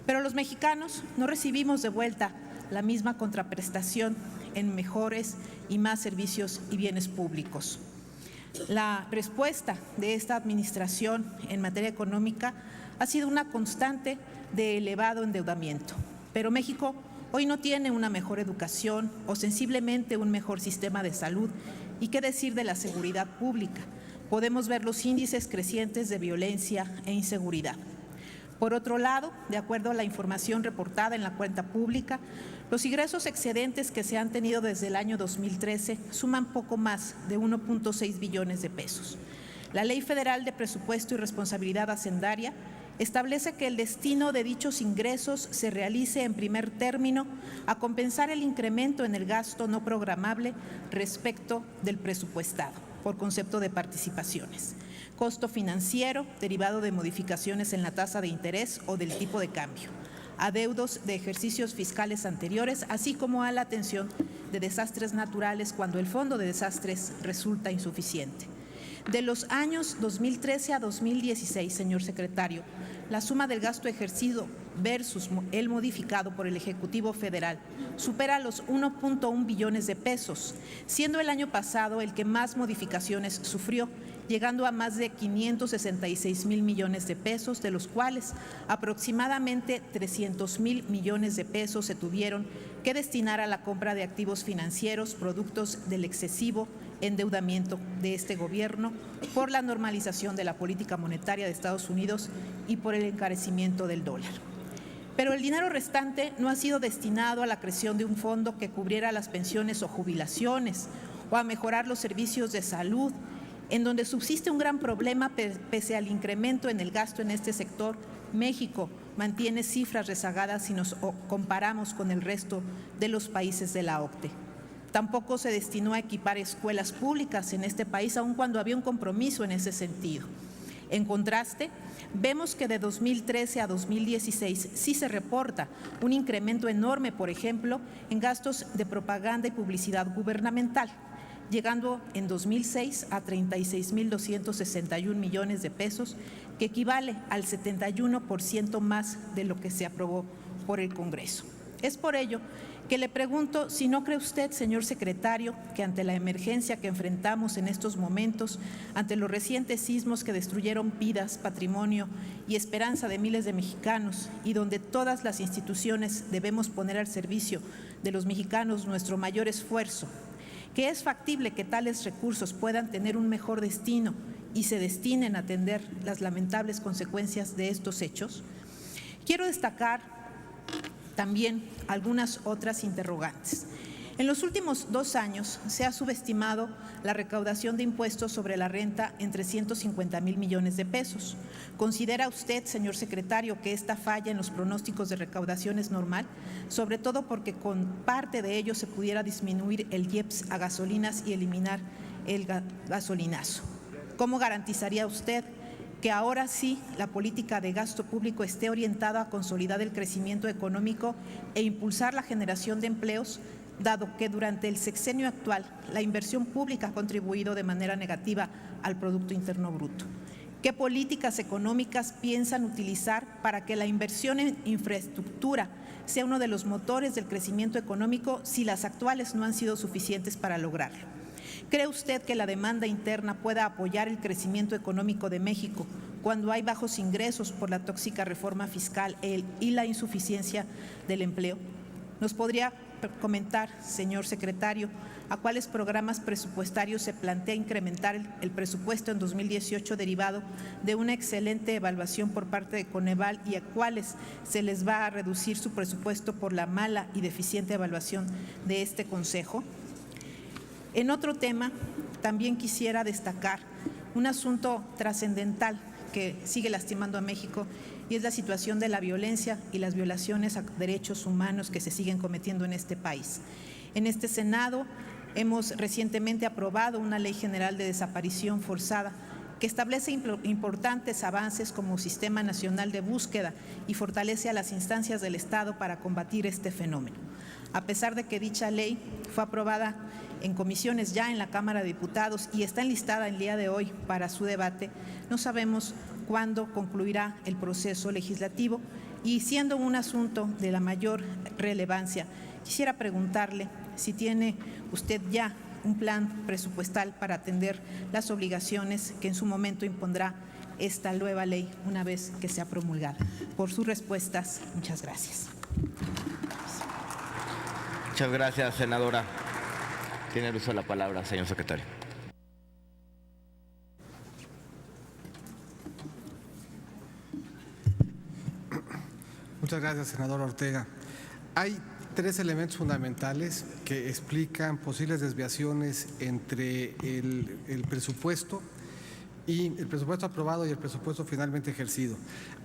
[SPEAKER 6] Pero los mexicanos no recibimos de vuelta la misma contraprestación en mejores y más servicios y bienes públicos. La respuesta de esta administración en materia económica ha sido una constante de elevado endeudamiento. Pero México hoy no tiene una mejor educación o sensiblemente un mejor sistema de salud. ¿Y qué decir de la seguridad pública? Podemos ver los índices crecientes de violencia e inseguridad. Por otro lado, de acuerdo a la información reportada en la cuenta pública, los ingresos excedentes que se han tenido desde el año 2013 suman poco más de 1.6 billones de pesos. La Ley Federal de Presupuesto y Responsabilidad Hacendaria establece que el destino de dichos ingresos se realice en primer término a compensar el incremento en el gasto no programable respecto del presupuestado, por concepto de participaciones, costo financiero derivado de modificaciones en la tasa de interés o del tipo de cambio, adeudos de ejercicios fiscales anteriores, así como a la atención de desastres naturales cuando el fondo de desastres resulta insuficiente. De los años 2013 a 2016, señor secretario, la suma del gasto ejercido versus el modificado por el Ejecutivo Federal supera los 1.1 billones de pesos, siendo el año pasado el que más modificaciones sufrió, llegando a más de 566,000 millones de pesos, de los cuales aproximadamente 300,000 millones de pesos se tuvieron que destinar a la compra de activos financieros, productos del excesivo endeudamiento de este gobierno por la normalización de la política monetaria de Estados Unidos y por el encarecimiento del dólar. Pero el dinero restante no ha sido destinado a la creación de un fondo que cubriera las pensiones o jubilaciones o a mejorar los servicios de salud, en donde subsiste un gran problema pese al incremento en el gasto en este sector. México mantiene cifras rezagadas si nos comparamos con el resto de los países de la OCDE. Tampoco se destinó a equipar escuelas públicas en este país, aun cuando había un compromiso en ese sentido. En contraste, vemos que de 2013 a 2016 sí se reporta un incremento enorme, por ejemplo, en gastos de propaganda y publicidad gubernamental, llegando en 2006 a 36,261 millones de pesos, que equivale al 71% más de lo que se aprobó por el Congreso. Es por ello que le pregunto si no cree usted, señor secretario, que ante la emergencia que enfrentamos en estos momentos, ante los recientes sismos que destruyeron vidas, patrimonio y esperanza de miles de mexicanos, y donde todas las instituciones debemos poner al servicio de los mexicanos nuestro mayor esfuerzo, que es factible que tales recursos puedan tener un mejor destino y se destinen a atender las lamentables consecuencias de estos hechos? Quiero destacar también algunas otras interrogantes. En los últimos 2 años se ha subestimado la recaudación de impuestos sobre la renta en 350,000 millones de pesos. ¿Considera usted, señor secretario, que esta falla en los pronósticos de recaudación es normal? Sobre todo porque con parte de ello se pudiera disminuir el IEPS a gasolinas y eliminar el gasolinazo. ¿Cómo garantizaría usted que ahora sí la política de gasto público esté orientada a consolidar el crecimiento económico e impulsar la generación de empleos, dado que durante el sexenio actual la inversión pública ha contribuido de manera negativa al Producto Interno Bruto? ¿Qué políticas económicas piensan utilizar para que la inversión en infraestructura sea uno de los motores del crecimiento económico si las actuales no han sido suficientes para lograrlo? ¿Cree usted que la demanda interna pueda apoyar el crecimiento económico de México cuando hay bajos ingresos por la tóxica reforma fiscal y la insuficiencia del empleo? ¿Nos podría comentar, señor secretario, a cuáles programas presupuestarios se plantea incrementar el presupuesto en 2018 derivado de una excelente evaluación por parte de Coneval y a cuáles se les va a reducir su presupuesto por la mala y deficiente evaluación de este Consejo? En otro tema, también quisiera destacar un asunto trascendental que sigue lastimando a México y es la situación de la violencia y las violaciones a derechos humanos que se siguen cometiendo en este país. En este Senado hemos recientemente aprobado una ley general de desaparición forzada que establece importantes avances como Sistema Nacional de Búsqueda y fortalece a las instancias del Estado para combatir este fenómeno. A pesar de que dicha ley fue aprobada en comisiones ya en la Cámara de Diputados y está enlistada el día de hoy para su debate, no sabemos cuándo concluirá el proceso legislativo y siendo un asunto de la mayor relevancia, quisiera preguntarle si tiene usted ya un plan presupuestal para atender las obligaciones que en su momento impondrá esta nueva ley una vez que sea promulgada. Por sus respuestas, muchas gracias.
[SPEAKER 1] Muchas gracias, senadora. Tiene el uso de la palabra, señor secretario.
[SPEAKER 3] Muchas gracias, senador Ortega. Hay 3 elementos fundamentales que explican posibles desviaciones entre el presupuesto y el presupuesto aprobado y el presupuesto finalmente ejercido.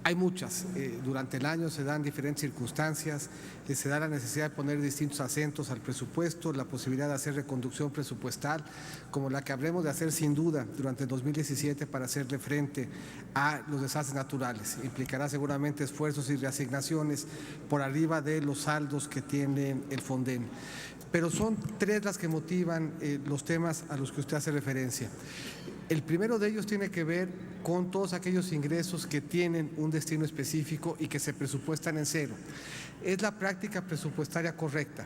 [SPEAKER 3] Hay muchas. Durante el año se dan diferentes circunstancias, se da la necesidad de poner distintos acentos al presupuesto, la posibilidad de hacer reconducción presupuestal, como la que habremos de hacer sin duda durante el 2017 para hacerle frente a los desastres naturales. Implicará seguramente esfuerzos y reasignaciones por arriba de los saldos que tiene el Fonden. Pero son 3 las que motivan los temas a los que usted hace referencia. El primero de ellos tiene que ver con todos aquellos ingresos que tienen un destino específico y que se presupuestan en cero. Es la práctica presupuestaria correcta.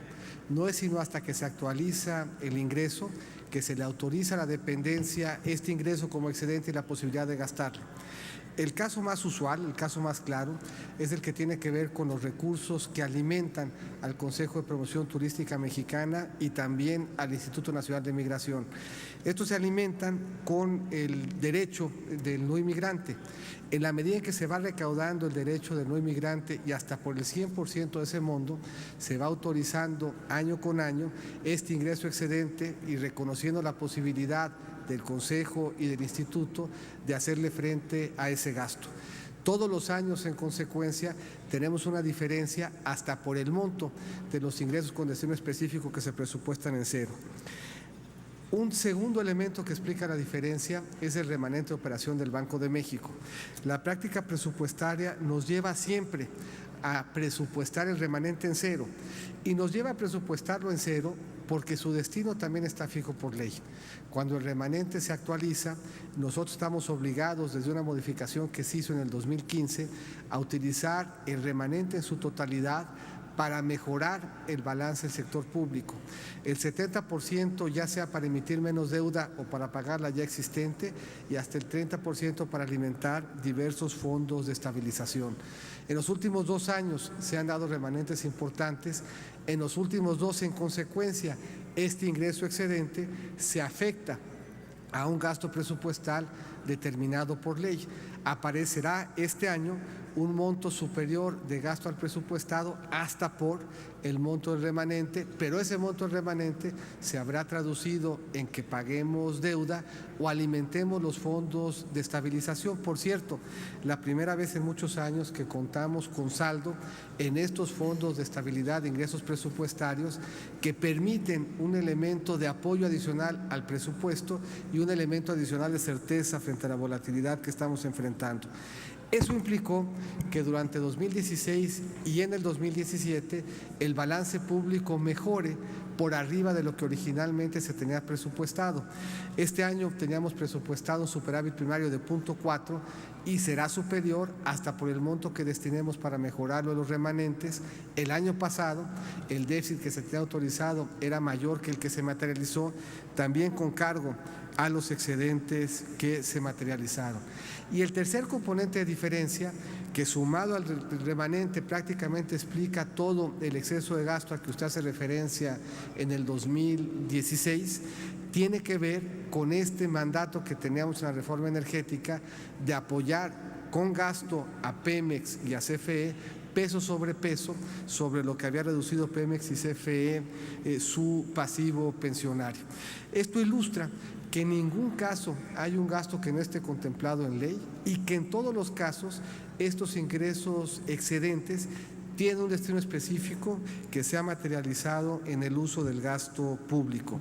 [SPEAKER 3] No es sino hasta que se actualiza el ingreso que se le autoriza a la dependencia este ingreso como excedente y la posibilidad de gastarlo. El caso más usual, el caso más claro, es el que tiene que ver con los recursos que alimentan al Consejo de Promoción Turística Mexicana y también al Instituto Nacional de Migración. Estos se alimentan con el derecho del no inmigrante. En la medida en que se va recaudando el derecho del no inmigrante y hasta por el 100% de ese monto, se va autorizando año con año este ingreso excedente y reconociendo la posibilidad del Consejo y del Instituto de hacerle frente a ese gasto. Todos los años, en consecuencia, tenemos una diferencia hasta por el monto de los ingresos con destino específico que se presupuestan en cero. Un segundo elemento que explica la diferencia es el remanente de operación del Banco de México. La práctica presupuestaria nos lleva siempre a presupuestar el remanente en cero y nos lleva a presupuestarlo en cero porque su destino también está fijo por ley. Cuando el remanente se actualiza, nosotros estamos obligados desde una modificación que se hizo en el 2015 a utilizar el remanente en su totalidad para mejorar el balance del sector público. El 70% ya sea para emitir menos deuda o para pagar la ya existente y hasta el 30% para alimentar diversos fondos de estabilización. En los últimos 2 años se han dado remanentes importantes, en los últimos 2 en consecuencia este ingreso excedente se afecta a un gasto presupuestal determinado por ley. Aparecerá este año un monto superior de gasto al presupuestado hasta por el monto del remanente, pero ese monto del remanente se habrá traducido en que paguemos deuda o alimentemos los fondos de estabilización. Por cierto, la primera vez en muchos años que contamos con saldo en estos fondos de estabilidad de ingresos presupuestarios que permiten un elemento de apoyo adicional al presupuesto y un elemento adicional de certeza frente a la volatilidad que estamos enfrentando. Eso implicó que durante 2016 y en el 2017 el balance público mejore por arriba de lo que originalmente se tenía presupuestado. Este año teníamos presupuestado un superávit primario de 0.4 y será superior hasta por el monto que destinemos para mejorarlo de los remanentes. El año pasado el déficit que se tenía autorizado era mayor que el que se materializó, también con cargo a los excedentes que se materializaron. Y el tercer componente de diferencia, que sumado al remanente prácticamente explica todo el exceso de gasto al que usted hace referencia en el 2016, tiene que ver con este mandato que teníamos en la reforma energética de apoyar con gasto a Pemex y a CFE peso sobre lo que había reducido Pemex y CFE su pasivo pensionario. Esto ilustra que en ningún caso hay un gasto que no esté contemplado en ley y que en todos los casos estos ingresos excedentes tienen un destino específico que se ha materializado en el uso del gasto público.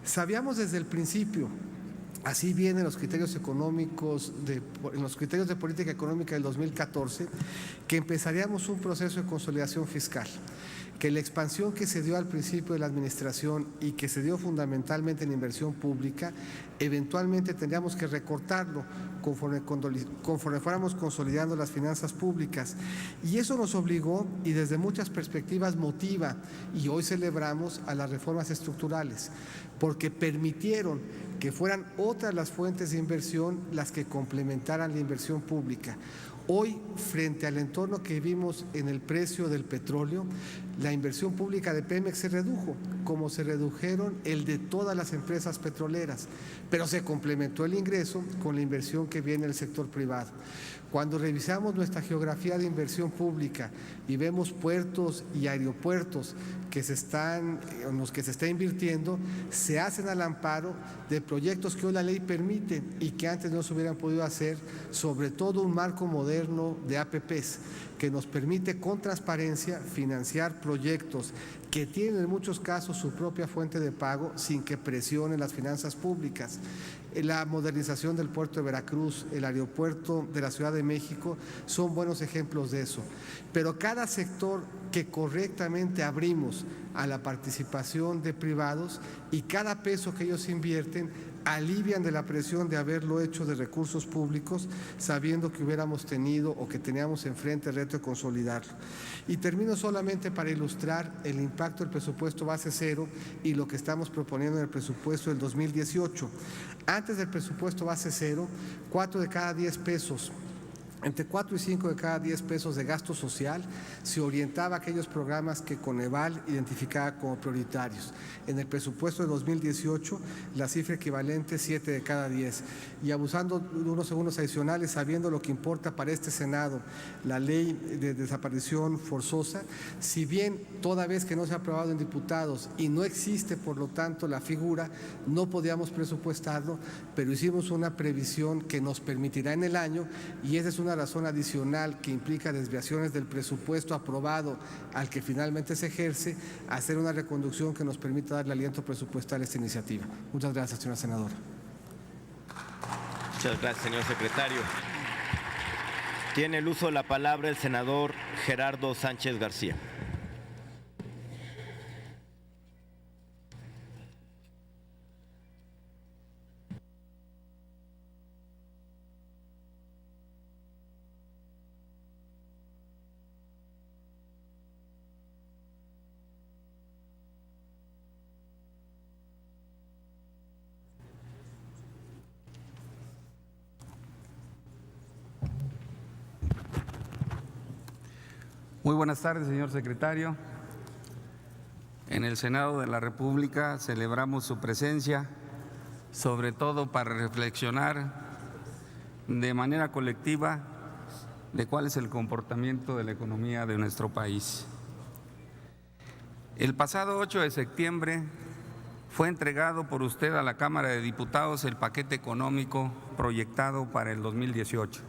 [SPEAKER 3] Sabíamos desde el principio, así vienen los criterios económicos, en los criterios de política económica del 2014, que empezaríamos un proceso de consolidación fiscal, que la expansión que se dio al principio de la administración y que se dio fundamentalmente en inversión pública, eventualmente tendríamos que recortarlo conforme fuéramos consolidando las finanzas públicas. Y eso nos obligó, y desde muchas perspectivas motiva, y hoy celebramos, a las reformas estructurales, porque permitieron que fueran otras las fuentes de inversión las que complementaran la inversión pública. Hoy, frente al entorno que vimos en el precio del petróleo, la inversión pública de Pemex se redujo, como se redujeron el de todas las empresas petroleras, pero se complementó el ingreso con la inversión que viene del sector privado. Cuando revisamos nuestra geografía de inversión pública y vemos puertos y aeropuertos en los que se está invirtiendo, se hacen al amparo de proyectos que hoy la ley permite y que antes no se hubieran podido hacer, sobre todo un marco moderno de APPs que nos permite con transparencia financiar proyectos que tienen en muchos casos su propia fuente de pago sin que presionen las finanzas públicas. La modernización del puerto de Veracruz, el aeropuerto de la Ciudad de México son buenos ejemplos de eso. Pero cada sector que correctamente abrimos a la participación de privados y cada peso que ellos invierten alivian de la presión de haberlo hecho de recursos públicos, sabiendo que hubiéramos tenido o que teníamos enfrente el reto de consolidarlo. Y termino solamente para ilustrar el impacto del presupuesto base cero y lo que estamos proponiendo en el presupuesto del 2018. Antes del presupuesto base cero, 4 de cada 10 pesos, entre 4 y 5 de cada 10 pesos de gasto social se orientaba a aquellos programas que Coneval identificaba como prioritarios. En el presupuesto de 2018, la cifra equivalente es 7 de cada 10. Y abusando de unos segundos adicionales, sabiendo lo que importa para este Senado, la ley de desaparición forzosa, si bien toda vez que no se ha aprobado en diputados y no existe, por lo tanto, la figura, no podíamos presupuestarlo, pero hicimos una previsión que nos permitirá en el año, y esa es una razón adicional que implica desviaciones del presupuesto aprobado al que finalmente se ejerce, hacer una reconducción que nos permita darle aliento presupuestal a esta iniciativa. Muchas gracias, señora senadora.
[SPEAKER 1] Muchas gracias, señor secretario. Tiene el uso de la palabra el senador Gerardo Sánchez García.
[SPEAKER 7] Muy buenas tardes, señor secretario. En el Senado de la República celebramos su presencia, sobre todo para reflexionar de manera colectiva de cuál es el comportamiento de la economía de nuestro país. El pasado 8 de septiembre fue entregado por usted a la Cámara de Diputados el paquete económico proyectado para el 2018.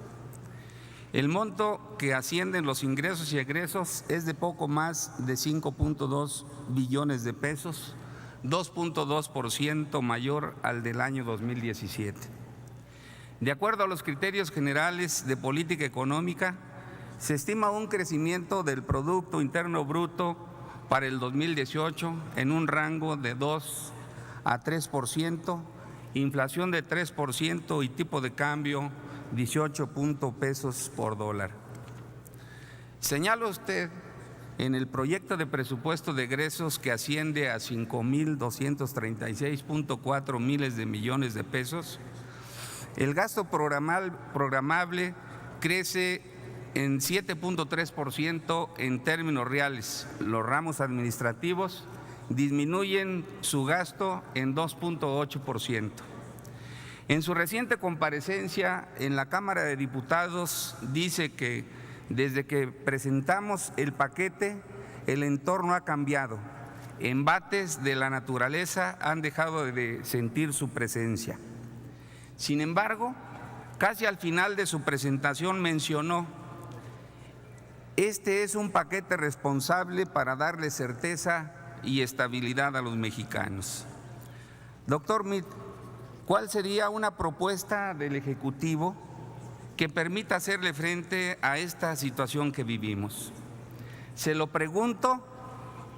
[SPEAKER 7] El monto que ascienden los ingresos y egresos es de poco más de 5.2 billones de pesos, 2.2% mayor al del año 2017. De acuerdo a los criterios generales de política económica, se estima un crecimiento del Producto Interno Bruto para el 2018 en un rango de 2 a 3%, inflación de 3% y tipo de cambio 18 pesos por dólar. Señala usted en el proyecto de presupuesto de egresos que asciende a 5.236.4 miles de millones de pesos, el gasto programable crece en 7.3% en términos reales. Los ramos administrativos disminuyen su gasto en 2.8%. En su reciente comparecencia en la Cámara de Diputados dice que desde que presentamos el paquete, el entorno ha cambiado. Embates de la naturaleza han dejado de sentir su presencia. Sin embargo, casi al final de su presentación mencionó: este es un paquete responsable para darle certeza y estabilidad a los mexicanos. Doctor Meade, ¿cuál sería una propuesta del Ejecutivo que permita hacerle frente a esta situación que vivimos? Se lo pregunto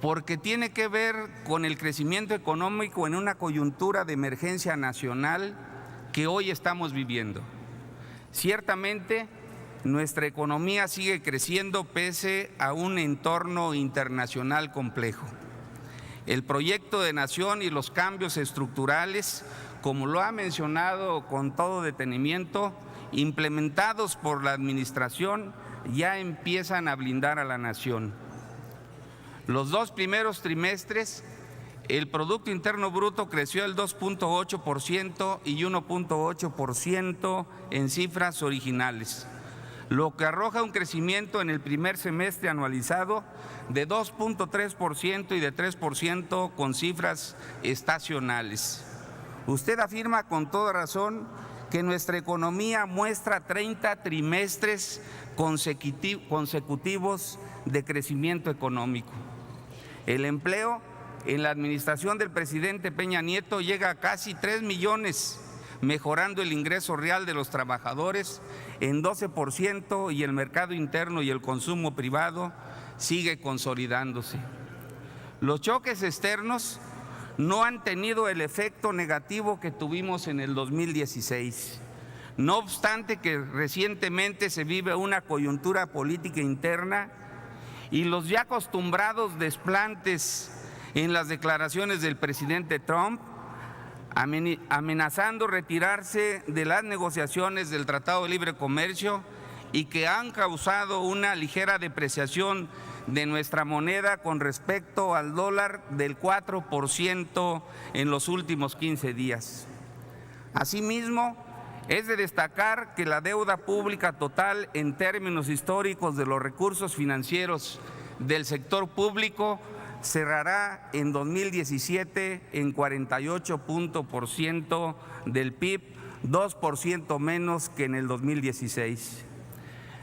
[SPEAKER 7] porque tiene que ver con el crecimiento económico en una coyuntura de emergencia nacional que hoy estamos viviendo. Ciertamente, nuestra economía sigue creciendo pese a un entorno internacional complejo. El proyecto de nación y los cambios estructurales, como lo ha mencionado con todo detenimiento, implementados por la administración, ya empiezan a blindar a la nación. Los 2 primeros trimestres, el Producto Interno Bruto creció el 2.8% y 1.8% en cifras originales, lo que arroja un crecimiento en el primer semestre anualizado de 2.3% y de 3% con cifras estacionales. Usted afirma con toda razón que nuestra economía muestra 30 trimestres consecutivos de crecimiento económico. El empleo en la administración del presidente Peña Nieto llega a casi 3 millones, mejorando el ingreso real de los trabajadores en 12% y el mercado interno y el consumo privado sigue consolidándose. Los choques externos no han tenido el efecto negativo que tuvimos en el 2016. No obstante que recientemente se vive una coyuntura política interna y los ya acostumbrados desplantes en las declaraciones del presidente Trump, amenazando retirarse de las negociaciones del Tratado de Libre Comercio y que han causado una ligera depreciación de nuestra moneda con respecto al dólar del 4% en los últimos 15 días. Asimismo, es de destacar que la deuda pública total en términos históricos de los recursos financieros del sector público cerrará en 2017 en 48% del PIB, 2% menos que en el 2016.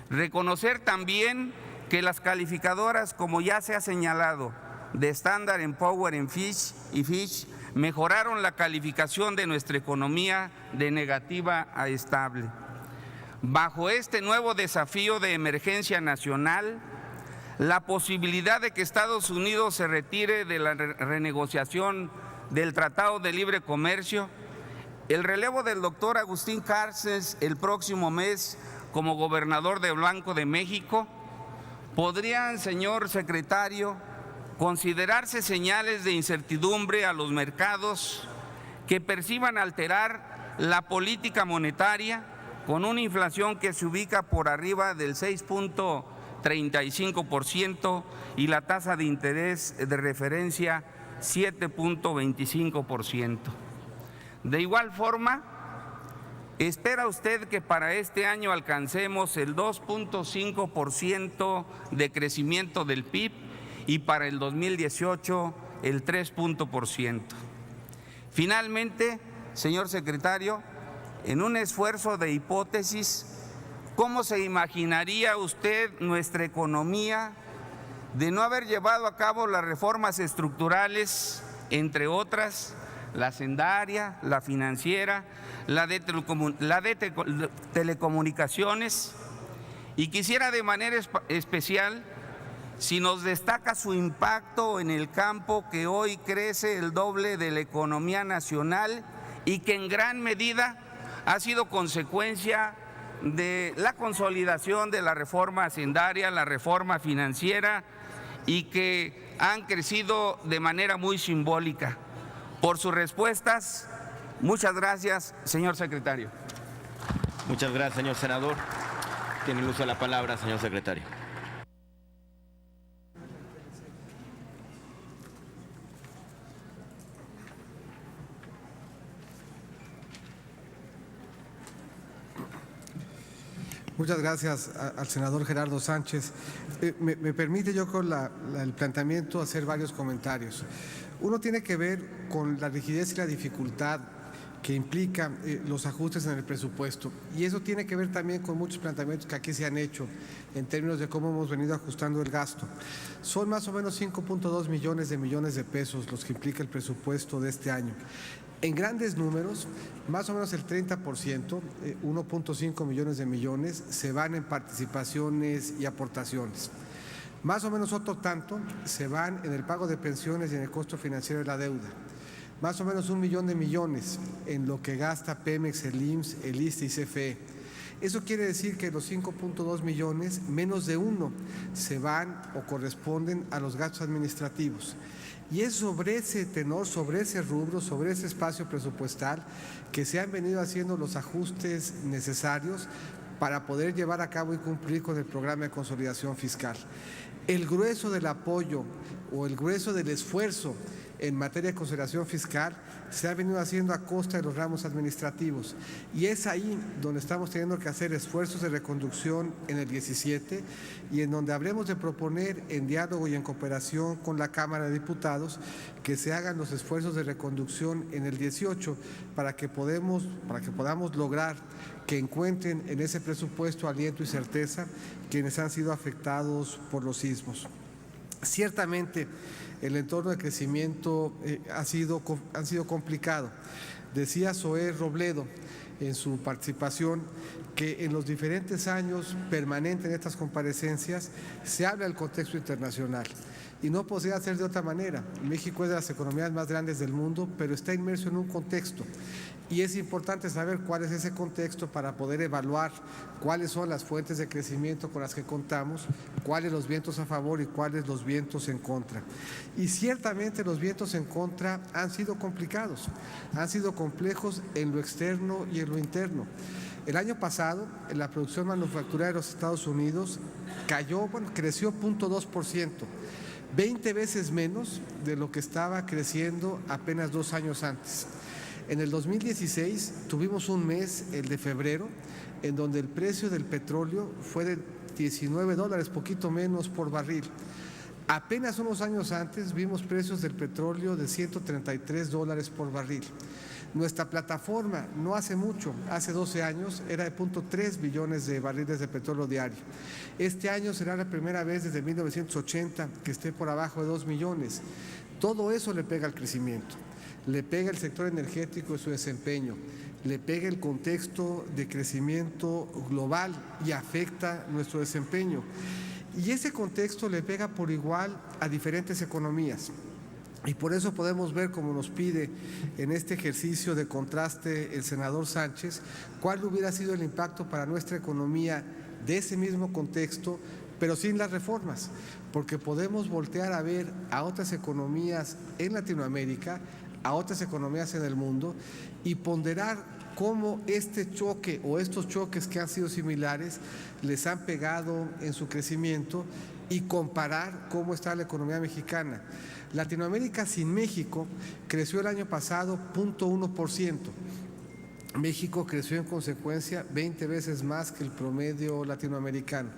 [SPEAKER 7] Reconocer también que las calificadoras, como ya se ha señalado, de Standard & Poor's y Fitch mejoraron la calificación de nuestra economía de negativa a estable. Bajo este nuevo desafío de emergencia nacional, la posibilidad de que Estados Unidos se retire de la renegociación del Tratado de Libre Comercio, el relevo del doctor Agustín Cárcez el próximo mes como gobernador de Banco de México, podrían, señor secretario, considerarse señales de incertidumbre a los mercados que perciban alterar la política monetaria con una inflación que se ubica por arriba del 6.35% y la tasa de interés de referencia 7.25%. De igual forma, ¿espera usted que para este año alcancemos el 2.5% de crecimiento del PIB y para el 2018 el 3%? Finalmente, señor secretario, en un esfuerzo de hipótesis, ¿cómo se imaginaría usted nuestra economía de no haber llevado a cabo las reformas estructurales, entre otras, la hacendaria, la financiera, la de telecomunicaciones? Y quisiera de manera especial si nos destaca su impacto en el campo que hoy crece el doble de la economía nacional y que en gran medida ha sido consecuencia de la consolidación de la reforma hacendaria, la reforma financiera, y que han crecido de manera muy simbólica. Por sus respuestas, muchas gracias, señor secretario.
[SPEAKER 1] Muchas gracias, señor senador. Tiene el uso de la palabra, señor secretario.
[SPEAKER 3] Muchas gracias al senador Gerardo Sánchez. Me permite yo con el planteamiento hacer varios comentarios. Uno tiene que ver con la rigidez y la dificultad que implica los ajustes en el presupuesto, y eso tiene que ver también con muchos planteamientos que aquí se han hecho en términos de cómo hemos venido ajustando el gasto. Son más o menos 5.2 millones de pesos los que implica el presupuesto de este año. En grandes números, más o menos el 30%, 1.5 millones, se van en participaciones y aportaciones. Más o menos otro tanto se van en el pago de pensiones y en el costo financiero de la deuda. Más o menos 1 millón de millones en lo que gasta Pemex, el IMSS, el ISSSTE y CFE. Eso quiere decir que los 5.2 millones, menos de uno, se van o corresponden a los gastos administrativos. Y es sobre ese tenor, sobre ese rubro, sobre ese espacio presupuestal que se han venido haciendo los ajustes necesarios para poder llevar a cabo y cumplir con el programa de consolidación fiscal. El grueso del apoyo o el grueso del esfuerzo en materia de consolidación fiscal se ha venido haciendo a costa de los ramos administrativos, y es ahí donde estamos teniendo que hacer esfuerzos de reconducción en el 17 y en donde habremos de proponer en diálogo y en cooperación con la Cámara de Diputados que se hagan los esfuerzos de reconducción en el 18 para que podamos lograr que encuentren en ese presupuesto aliento y certeza quienes han sido afectados por los sismos. Ciertamente, el entorno de crecimiento ha sido complicado. Decía Zoé Robledo en su participación que en los diferentes años permanentes en estas comparecencias se habla del contexto internacional. Y no podría ser de otra manera. México es de las economías más grandes del mundo, pero está inmerso en un contexto. Y es importante saber cuál es ese contexto para poder evaluar cuáles son las fuentes de crecimiento con las que contamos, cuáles los vientos a favor y cuáles los vientos en contra. Y ciertamente los vientos en contra han sido complicados, han sido complejos en lo externo y en lo interno. El año pasado, la producción manufacturera de los Estados Unidos creció 0.2%. 20 veces menos de lo que estaba creciendo apenas 2 años antes. En el 2016 tuvimos un mes, el de febrero, en donde el precio del petróleo fue de $19, poquito menos por barril. Apenas unos años antes vimos precios del petróleo de $133 por barril. Nuestra plataforma no hace mucho, hace 12 años, era de 0.3 billones de barriles de petróleo diario. Este año será la primera vez desde 1980 que esté por abajo de 2 millones. Todo eso le pega al crecimiento, le pega el sector energético y su desempeño, le pega el contexto de crecimiento global y afecta nuestro desempeño. Y ese contexto le pega por igual a diferentes economías. Y por eso podemos ver, como nos pide en este ejercicio de contraste el senador Sánchez, cuál hubiera sido el impacto para nuestra economía de ese mismo contexto, pero sin las reformas, porque podemos voltear a ver a otras economías en Latinoamérica, a otras economías en el mundo y ponderar cómo este choque o estos choques que han sido similares les han pegado en su crecimiento y comparar cómo está la economía mexicana. Latinoamérica sin México creció el año pasado 0.1%. México creció en consecuencia 20 veces más que el promedio latinoamericano.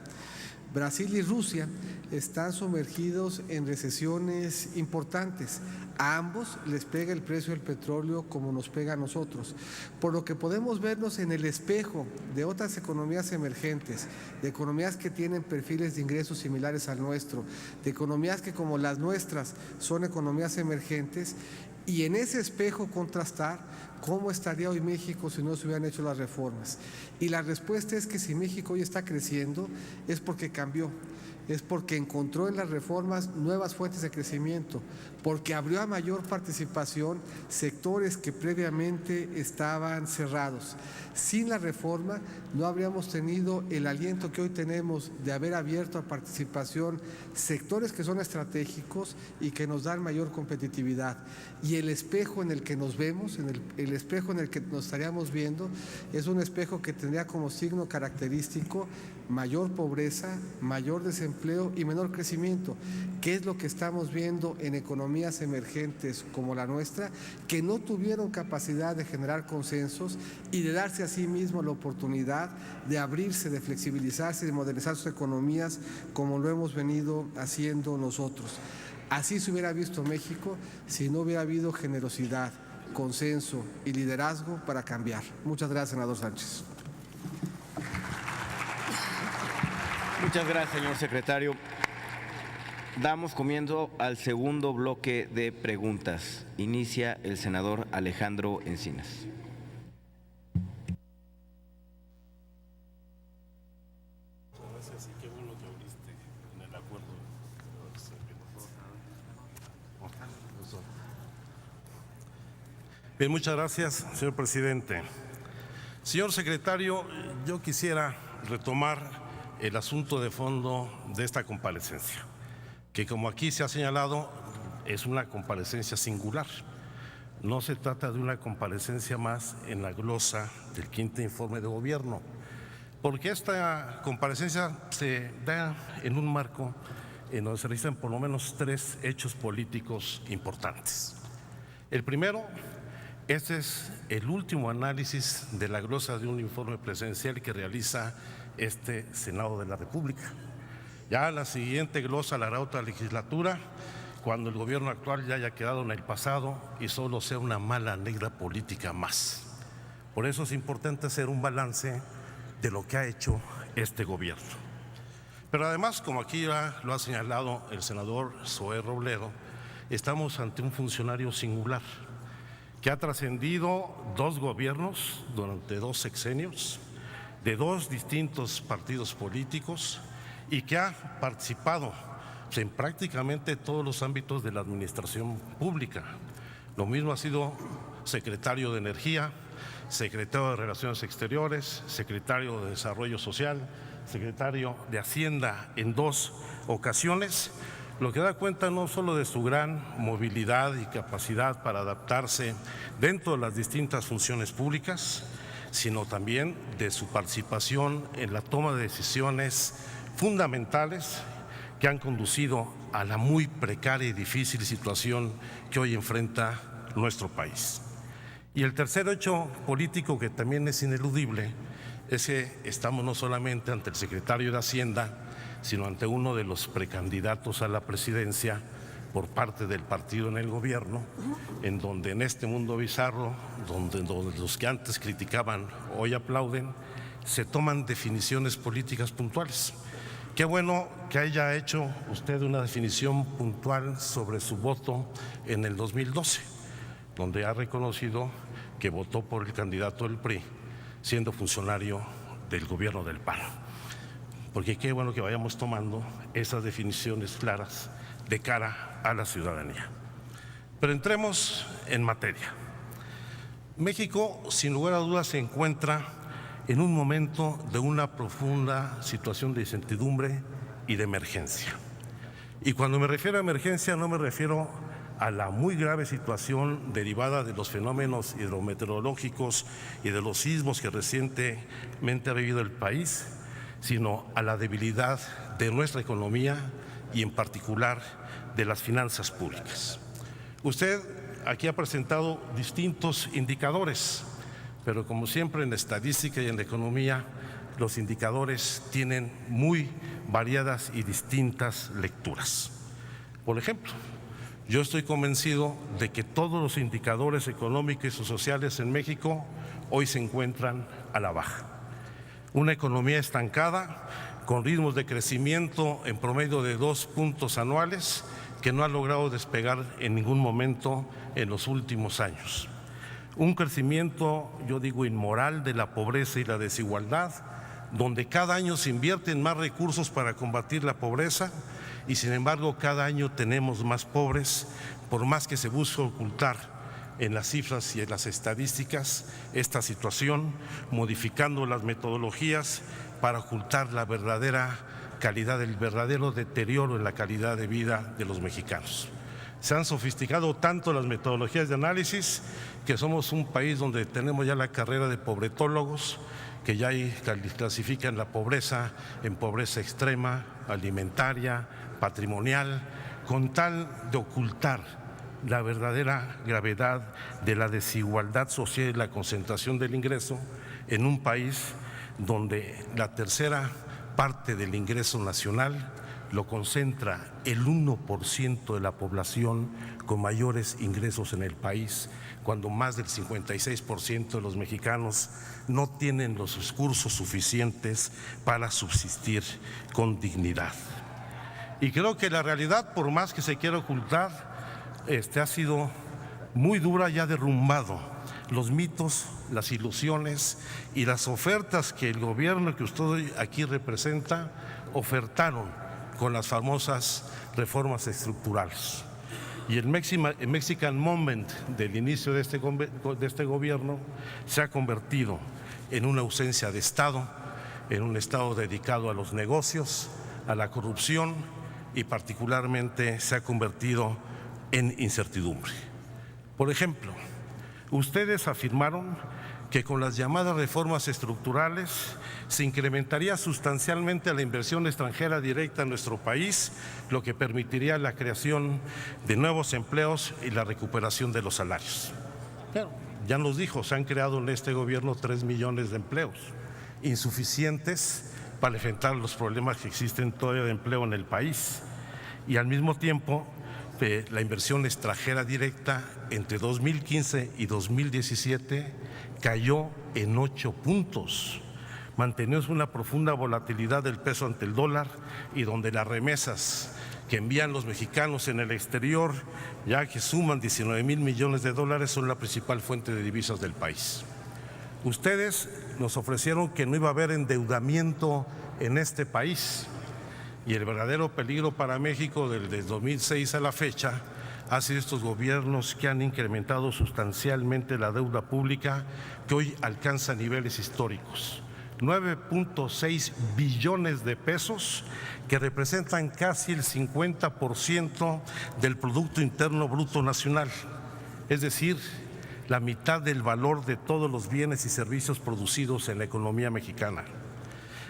[SPEAKER 3] Brasil y Rusia están sumergidos en recesiones importantes. A ambos les pega el precio del petróleo como nos pega a nosotros, por lo que podemos vernos en el espejo de otras economías emergentes, de economías que tienen perfiles de ingresos similares al nuestro, de economías que como las nuestras son economías emergentes, y en ese espejo contrastar cómo estaría hoy México si no se hubieran hecho las reformas. Y la respuesta es que si México hoy está creciendo es porque cambió, es porque encontró en las reformas nuevas fuentes de crecimiento, porque abrió a mayor participación sectores que previamente estaban cerrados. Sin la reforma no habríamos tenido el aliento que hoy tenemos de haber abierto a participación sectores que son estratégicos y que nos dan mayor competitividad. Y el espejo en el que nos vemos, el espejo en el que nos estaríamos viendo, es un espejo que tendría como signo característico mayor pobreza, mayor desempleo y menor crecimiento, que es lo que estamos viendo en economías emergentes como la nuestra, que no tuvieron capacidad de generar consensos y de darse a sí mismo la oportunidad de abrirse, de flexibilizarse, de modernizar sus economías como lo hemos venido haciendo nosotros. Así se hubiera visto México si no hubiera habido generosidad, consenso y liderazgo para cambiar. Muchas gracias, senador Sánchez.
[SPEAKER 1] Muchas gracias, señor secretario. Damos comienzo al segundo bloque de preguntas. Inicia el senador Alejandro Encinas.
[SPEAKER 8] Bien, muchas gracias, señor presidente. Señor secretario, yo quisiera retomar el asunto de fondo de esta comparecencia, que como aquí se ha señalado, es una comparecencia singular. No se trata de una comparecencia más en la glosa del quinto informe de gobierno, porque esta comparecencia se da en un marco en donde se registran por lo menos 3 hechos políticos importantes. El primero, este es el último análisis de la glosa de un informe presidencial que realiza este Senado de la República. Ya la siguiente glosa la hará otra legislatura, cuando el gobierno actual ya haya quedado en el pasado y solo sea una mala anécdota política más. Por eso es importante hacer un balance de lo que ha hecho este gobierno. Pero además, como aquí ya lo ha señalado el senador Zoé Robledo, estamos ante un funcionario singular que ha trascendido 2 gobiernos durante 2 sexenios, de 2 distintos partidos políticos y que ha participado en prácticamente todos los ámbitos de la administración pública. Lo mismo ha sido secretario de Energía, secretario de Relaciones Exteriores, secretario de Desarrollo Social, secretario de Hacienda en 2 ocasiones, lo que da cuenta no solo de su gran movilidad y capacidad para adaptarse dentro de las distintas funciones públicas, sino también de su participación en la toma de decisiones fundamentales que han conducido a la muy precaria y difícil situación que hoy enfrenta nuestro país. Y el tercer hecho político que también es ineludible es que estamos no solamente ante el secretario de Hacienda, sino ante uno de los precandidatos a la presidencia por parte del partido en el gobierno, en donde en este mundo bizarro, donde los que antes criticaban hoy aplauden, se toman definiciones políticas puntuales. Qué bueno que haya hecho usted una definición puntual sobre su voto en el 2012, donde ha reconocido que votó por el candidato del PRI, siendo funcionario del gobierno del PAN. Porque qué bueno que vayamos tomando esas definiciones claras de cara a la ciudadanía. Pero entremos en materia. México, sin lugar a dudas, se encuentra en un momento de una profunda situación de incertidumbre y de emergencia. Y cuando me refiero a emergencia no me refiero a la muy grave situación derivada de los fenómenos hidrometeorológicos y de los sismos que recientemente ha vivido el país, sino a la debilidad de nuestra economía y en particular de las finanzas públicas. Usted aquí ha presentado distintos indicadores, pero como siempre en la estadística y en la economía, los indicadores tienen muy variadas y distintas lecturas. Por ejemplo, yo estoy convencido de que todos los indicadores económicos y sociales en México hoy se encuentran a la baja. Una economía estancada, con ritmos de crecimiento en promedio de 2 puntos anuales, que no ha logrado despegar en ningún momento en los últimos años. Un crecimiento, yo digo, inmoral de la pobreza y la desigualdad, donde cada año se invierten más recursos para combatir la pobreza y sin embargo cada año tenemos más pobres, por más que se busque ocultar en las cifras y en las estadísticas esta situación, modificando las metodologías para ocultar la verdadera calidad, el verdadero deterioro en la calidad de vida de los mexicanos. Se han sofisticado tanto las metodologías de análisis que somos un país donde tenemos ya la carrera de pobretólogos, que ya clasifican la pobreza en pobreza extrema, alimentaria, patrimonial, con tal de ocultar la verdadera gravedad de la desigualdad social y la concentración del ingreso en un país donde la tercera parte del ingreso nacional lo concentra el 1% de la población con mayores ingresos en el país, cuando más del 56% de los mexicanos no tienen los recursos suficientes para subsistir con dignidad. Y creo que la realidad, por más que se quiera ocultar, ha sido muy dura y ha derrumbado los mitos, las ilusiones y las ofertas que el gobierno que usted hoy aquí representa ofertaron con las famosas reformas estructurales. Y el Mexican Moment del inicio de este gobierno se ha convertido en una ausencia de Estado, en un Estado dedicado a los negocios, a la corrupción y particularmente se ha convertido en incertidumbre. Por ejemplo, ustedes afirmaron que con las llamadas reformas estructurales se incrementaría sustancialmente la inversión extranjera directa en nuestro país, lo que permitiría la creación de nuevos empleos y la recuperación de los salarios. Pero ya nos dijo, se han creado en este gobierno 3 millones de empleos, insuficientes para enfrentar los problemas que existen todavía de empleo en el país. Y al mismo tiempo, la inversión extranjera directa entre 2015 y 2017 cayó en 8 puntos, manteniendo una profunda volatilidad del peso ante el dólar y donde las remesas que envían los mexicanos en el exterior, ya que suman 19,000 millones de dólares, son la principal fuente de divisas del país. Ustedes nos ofrecieron que no iba a haber endeudamiento en este país, y el verdadero peligro para México desde 2006 a la fecha ha sido estos gobiernos que han incrementado sustancialmente la deuda pública, que hoy alcanza niveles históricos. 9.6 billones de pesos, que representan casi el 50% del Producto Interno Bruto Nacional, es decir, la mitad del valor de todos los bienes y servicios producidos en la economía mexicana.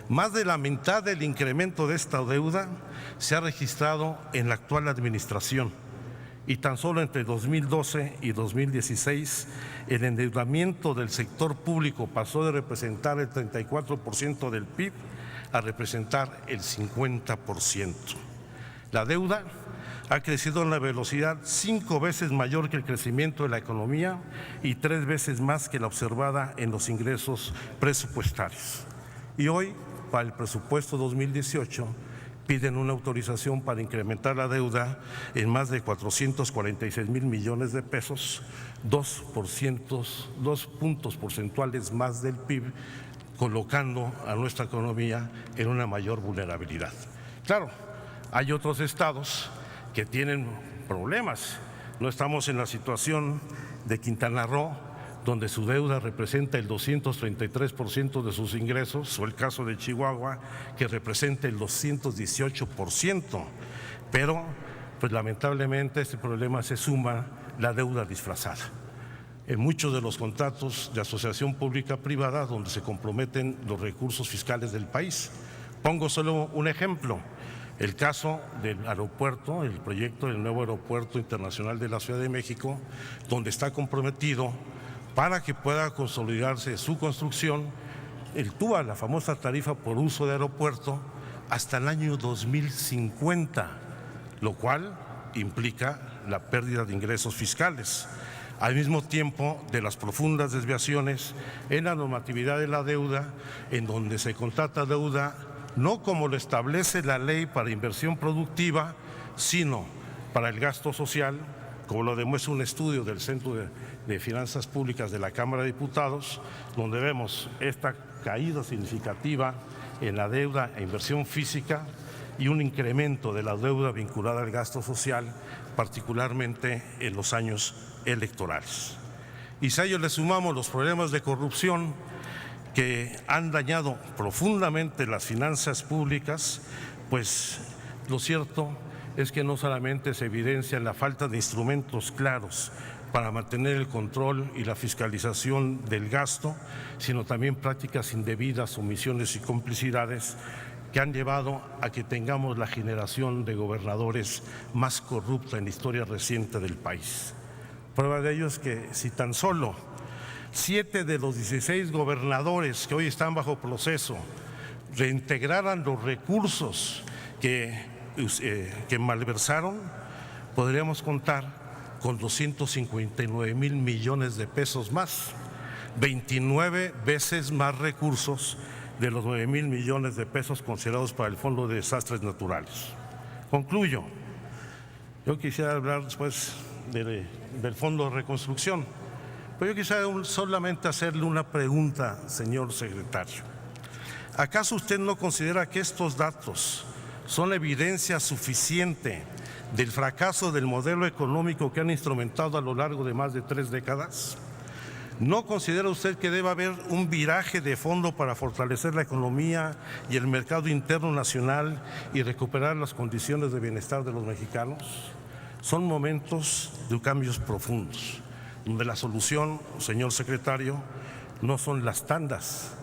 [SPEAKER 8] Más de la mitad del incremento de esta deuda se ha registrado en la actual administración, y tan solo entre 2012 y 2016 el endeudamiento del sector público pasó de representar el 34% del PIB a representar el 50%. La deuda ha crecido en una velocidad 5 veces mayor que el crecimiento de la economía y 3 veces más que la observada en los ingresos presupuestarios. Y hoy, para el presupuesto 2018, piden una autorización para incrementar la deuda en más de 446,000 millones de pesos, 2 puntos porcentuales más del PIB, colocando a nuestra economía en una mayor vulnerabilidad. Claro, hay otros estados que tienen problemas. No estamos en la situación de Quintana Roo, donde su deuda representa el 233% de sus ingresos, o el caso de Chihuahua, que representa el 218%. Pero, pues lamentablemente, a este problema se suma la deuda disfrazada. En muchos de los contratos de asociación pública-privada donde se comprometen los recursos fiscales del país. Pongo solo un ejemplo. El caso del aeropuerto, el proyecto del nuevo aeropuerto internacional de la Ciudad de México, donde está comprometido para que pueda consolidarse su construcción, el TUA, la famosa tarifa por uso de aeropuerto, hasta el año 2050, lo cual implica la pérdida de ingresos fiscales. Al mismo tiempo de las profundas desviaciones en la normatividad de la deuda, en donde se contrata deuda no como lo establece la ley para inversión productiva, sino para el gasto social, como lo demuestra un estudio del Centro de Finanzas Públicas de la Cámara de Diputados, donde vemos esta caída significativa en la deuda e inversión física y un incremento de la deuda vinculada al gasto social, particularmente en los años electorales. Y si a ello le sumamos los problemas de corrupción que han dañado profundamente las finanzas públicas, pues lo cierto es que no solamente se evidencia la falta de instrumentos claros para mantener el control y la fiscalización del gasto, sino también prácticas indebidas, omisiones y complicidades que han llevado a que tengamos la generación de gobernadores más corrupta en la historia reciente del país. Prueba de ello es que si tan solo 7 de los 16 gobernadores que hoy están bajo proceso reintegraran los recursos que malversaron, podríamos contar con 259,000 millones de pesos más, 29 veces más recursos de los 9,000 millones de pesos considerados para el Fondo de Desastres Naturales. Concluyo. Yo quisiera hablar después del Fondo de Reconstrucción, pero yo quisiera solamente hacerle una pregunta, señor secretario. ¿Acaso usted no considera que estos datos son evidencia suficiente del fracaso del modelo económico que han instrumentado a lo largo de más de 3 décadas? ¿No considera usted que debe haber un viraje de fondo para fortalecer la economía y el mercado interno nacional y recuperar las condiciones de bienestar de los mexicanos? Son momentos de cambios profundos, donde la solución, señor secretario, no son las tandas,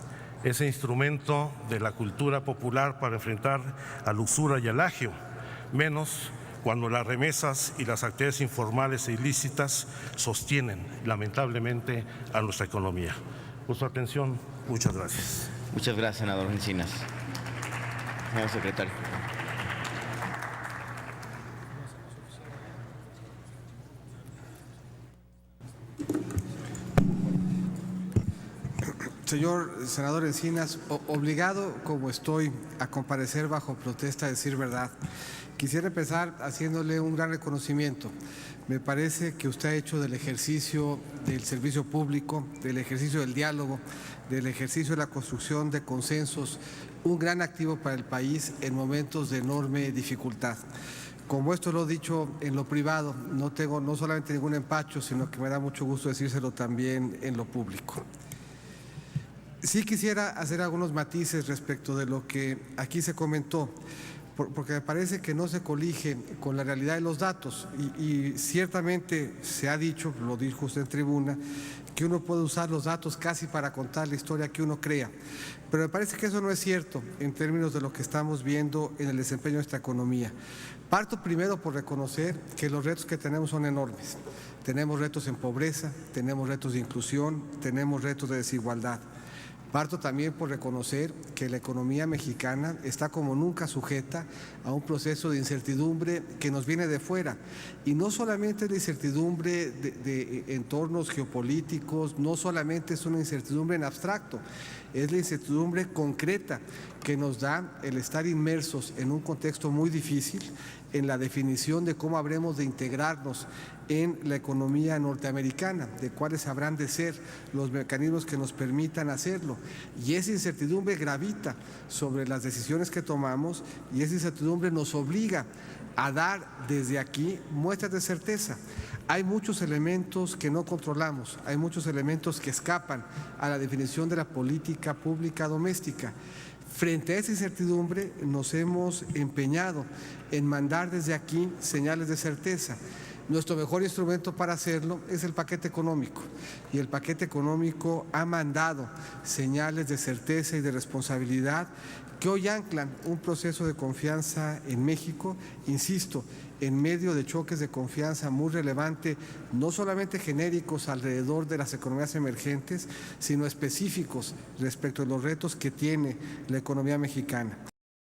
[SPEAKER 8] ese instrumento de la cultura popular para enfrentar a la usura y al agio, menos cuando las remesas y las actividades informales e ilícitas sostienen, lamentablemente, a nuestra economía. Por su atención, muchas gracias.
[SPEAKER 1] Muchas gracias, senador Encinas. Señor secretario.
[SPEAKER 3] Señor senador Encinas, obligado como estoy a comparecer bajo protesta a decir verdad, Quisiera empezar haciéndole un gran reconocimiento. Me parece que usted ha hecho del ejercicio del servicio público, del ejercicio del diálogo, del ejercicio de la construcción de consensos, un gran activo para el país en momentos de enorme dificultad. Como esto lo he dicho en lo privado, no tengo no solamente ningún empacho, sino que me da mucho gusto decírselo también en lo público. Sí quisiera hacer algunos matices respecto de lo que aquí se comentó, porque me parece que no se colige con la realidad de los datos y ciertamente se ha dicho, lo dijo usted en tribuna, que uno puede usar los datos casi para contar la historia que uno crea, pero me parece que eso no es cierto en términos de lo que estamos viendo en el desempeño de esta economía. Parto primero por reconocer que los retos que tenemos son enormes. Tenemos retos en pobreza, tenemos retos de inclusión, tenemos retos de desigualdad. Parto también por reconocer que la economía mexicana está como nunca sujeta a un proceso de incertidumbre que nos viene de fuera. Y no solamente la incertidumbre de entornos geopolíticos, no solamente es una incertidumbre en abstracto, es la incertidumbre concreta que nos da el estar inmersos en un contexto muy difícil, en la definición de cómo habremos de integrarnos en la economía norteamericana, de cuáles habrán de ser los mecanismos que nos permitan hacerlo. Y esa incertidumbre gravita sobre las decisiones que tomamos y esa incertidumbre nos obliga a dar desde aquí muestras de certeza. Hay muchos elementos que no controlamos, hay muchos elementos que escapan a la definición de la política pública doméstica. Frente a esa incertidumbre nos hemos empeñado en mandar desde aquí señales de certeza. Nuestro mejor instrumento para hacerlo es el paquete económico y el paquete económico ha mandado señales de certeza y de responsabilidad que hoy anclan un proceso de confianza en México, insisto, en medio de choques de confianza muy relevante, no solamente genéricos alrededor de las economías emergentes, sino específicos respecto de los retos que tiene la economía mexicana.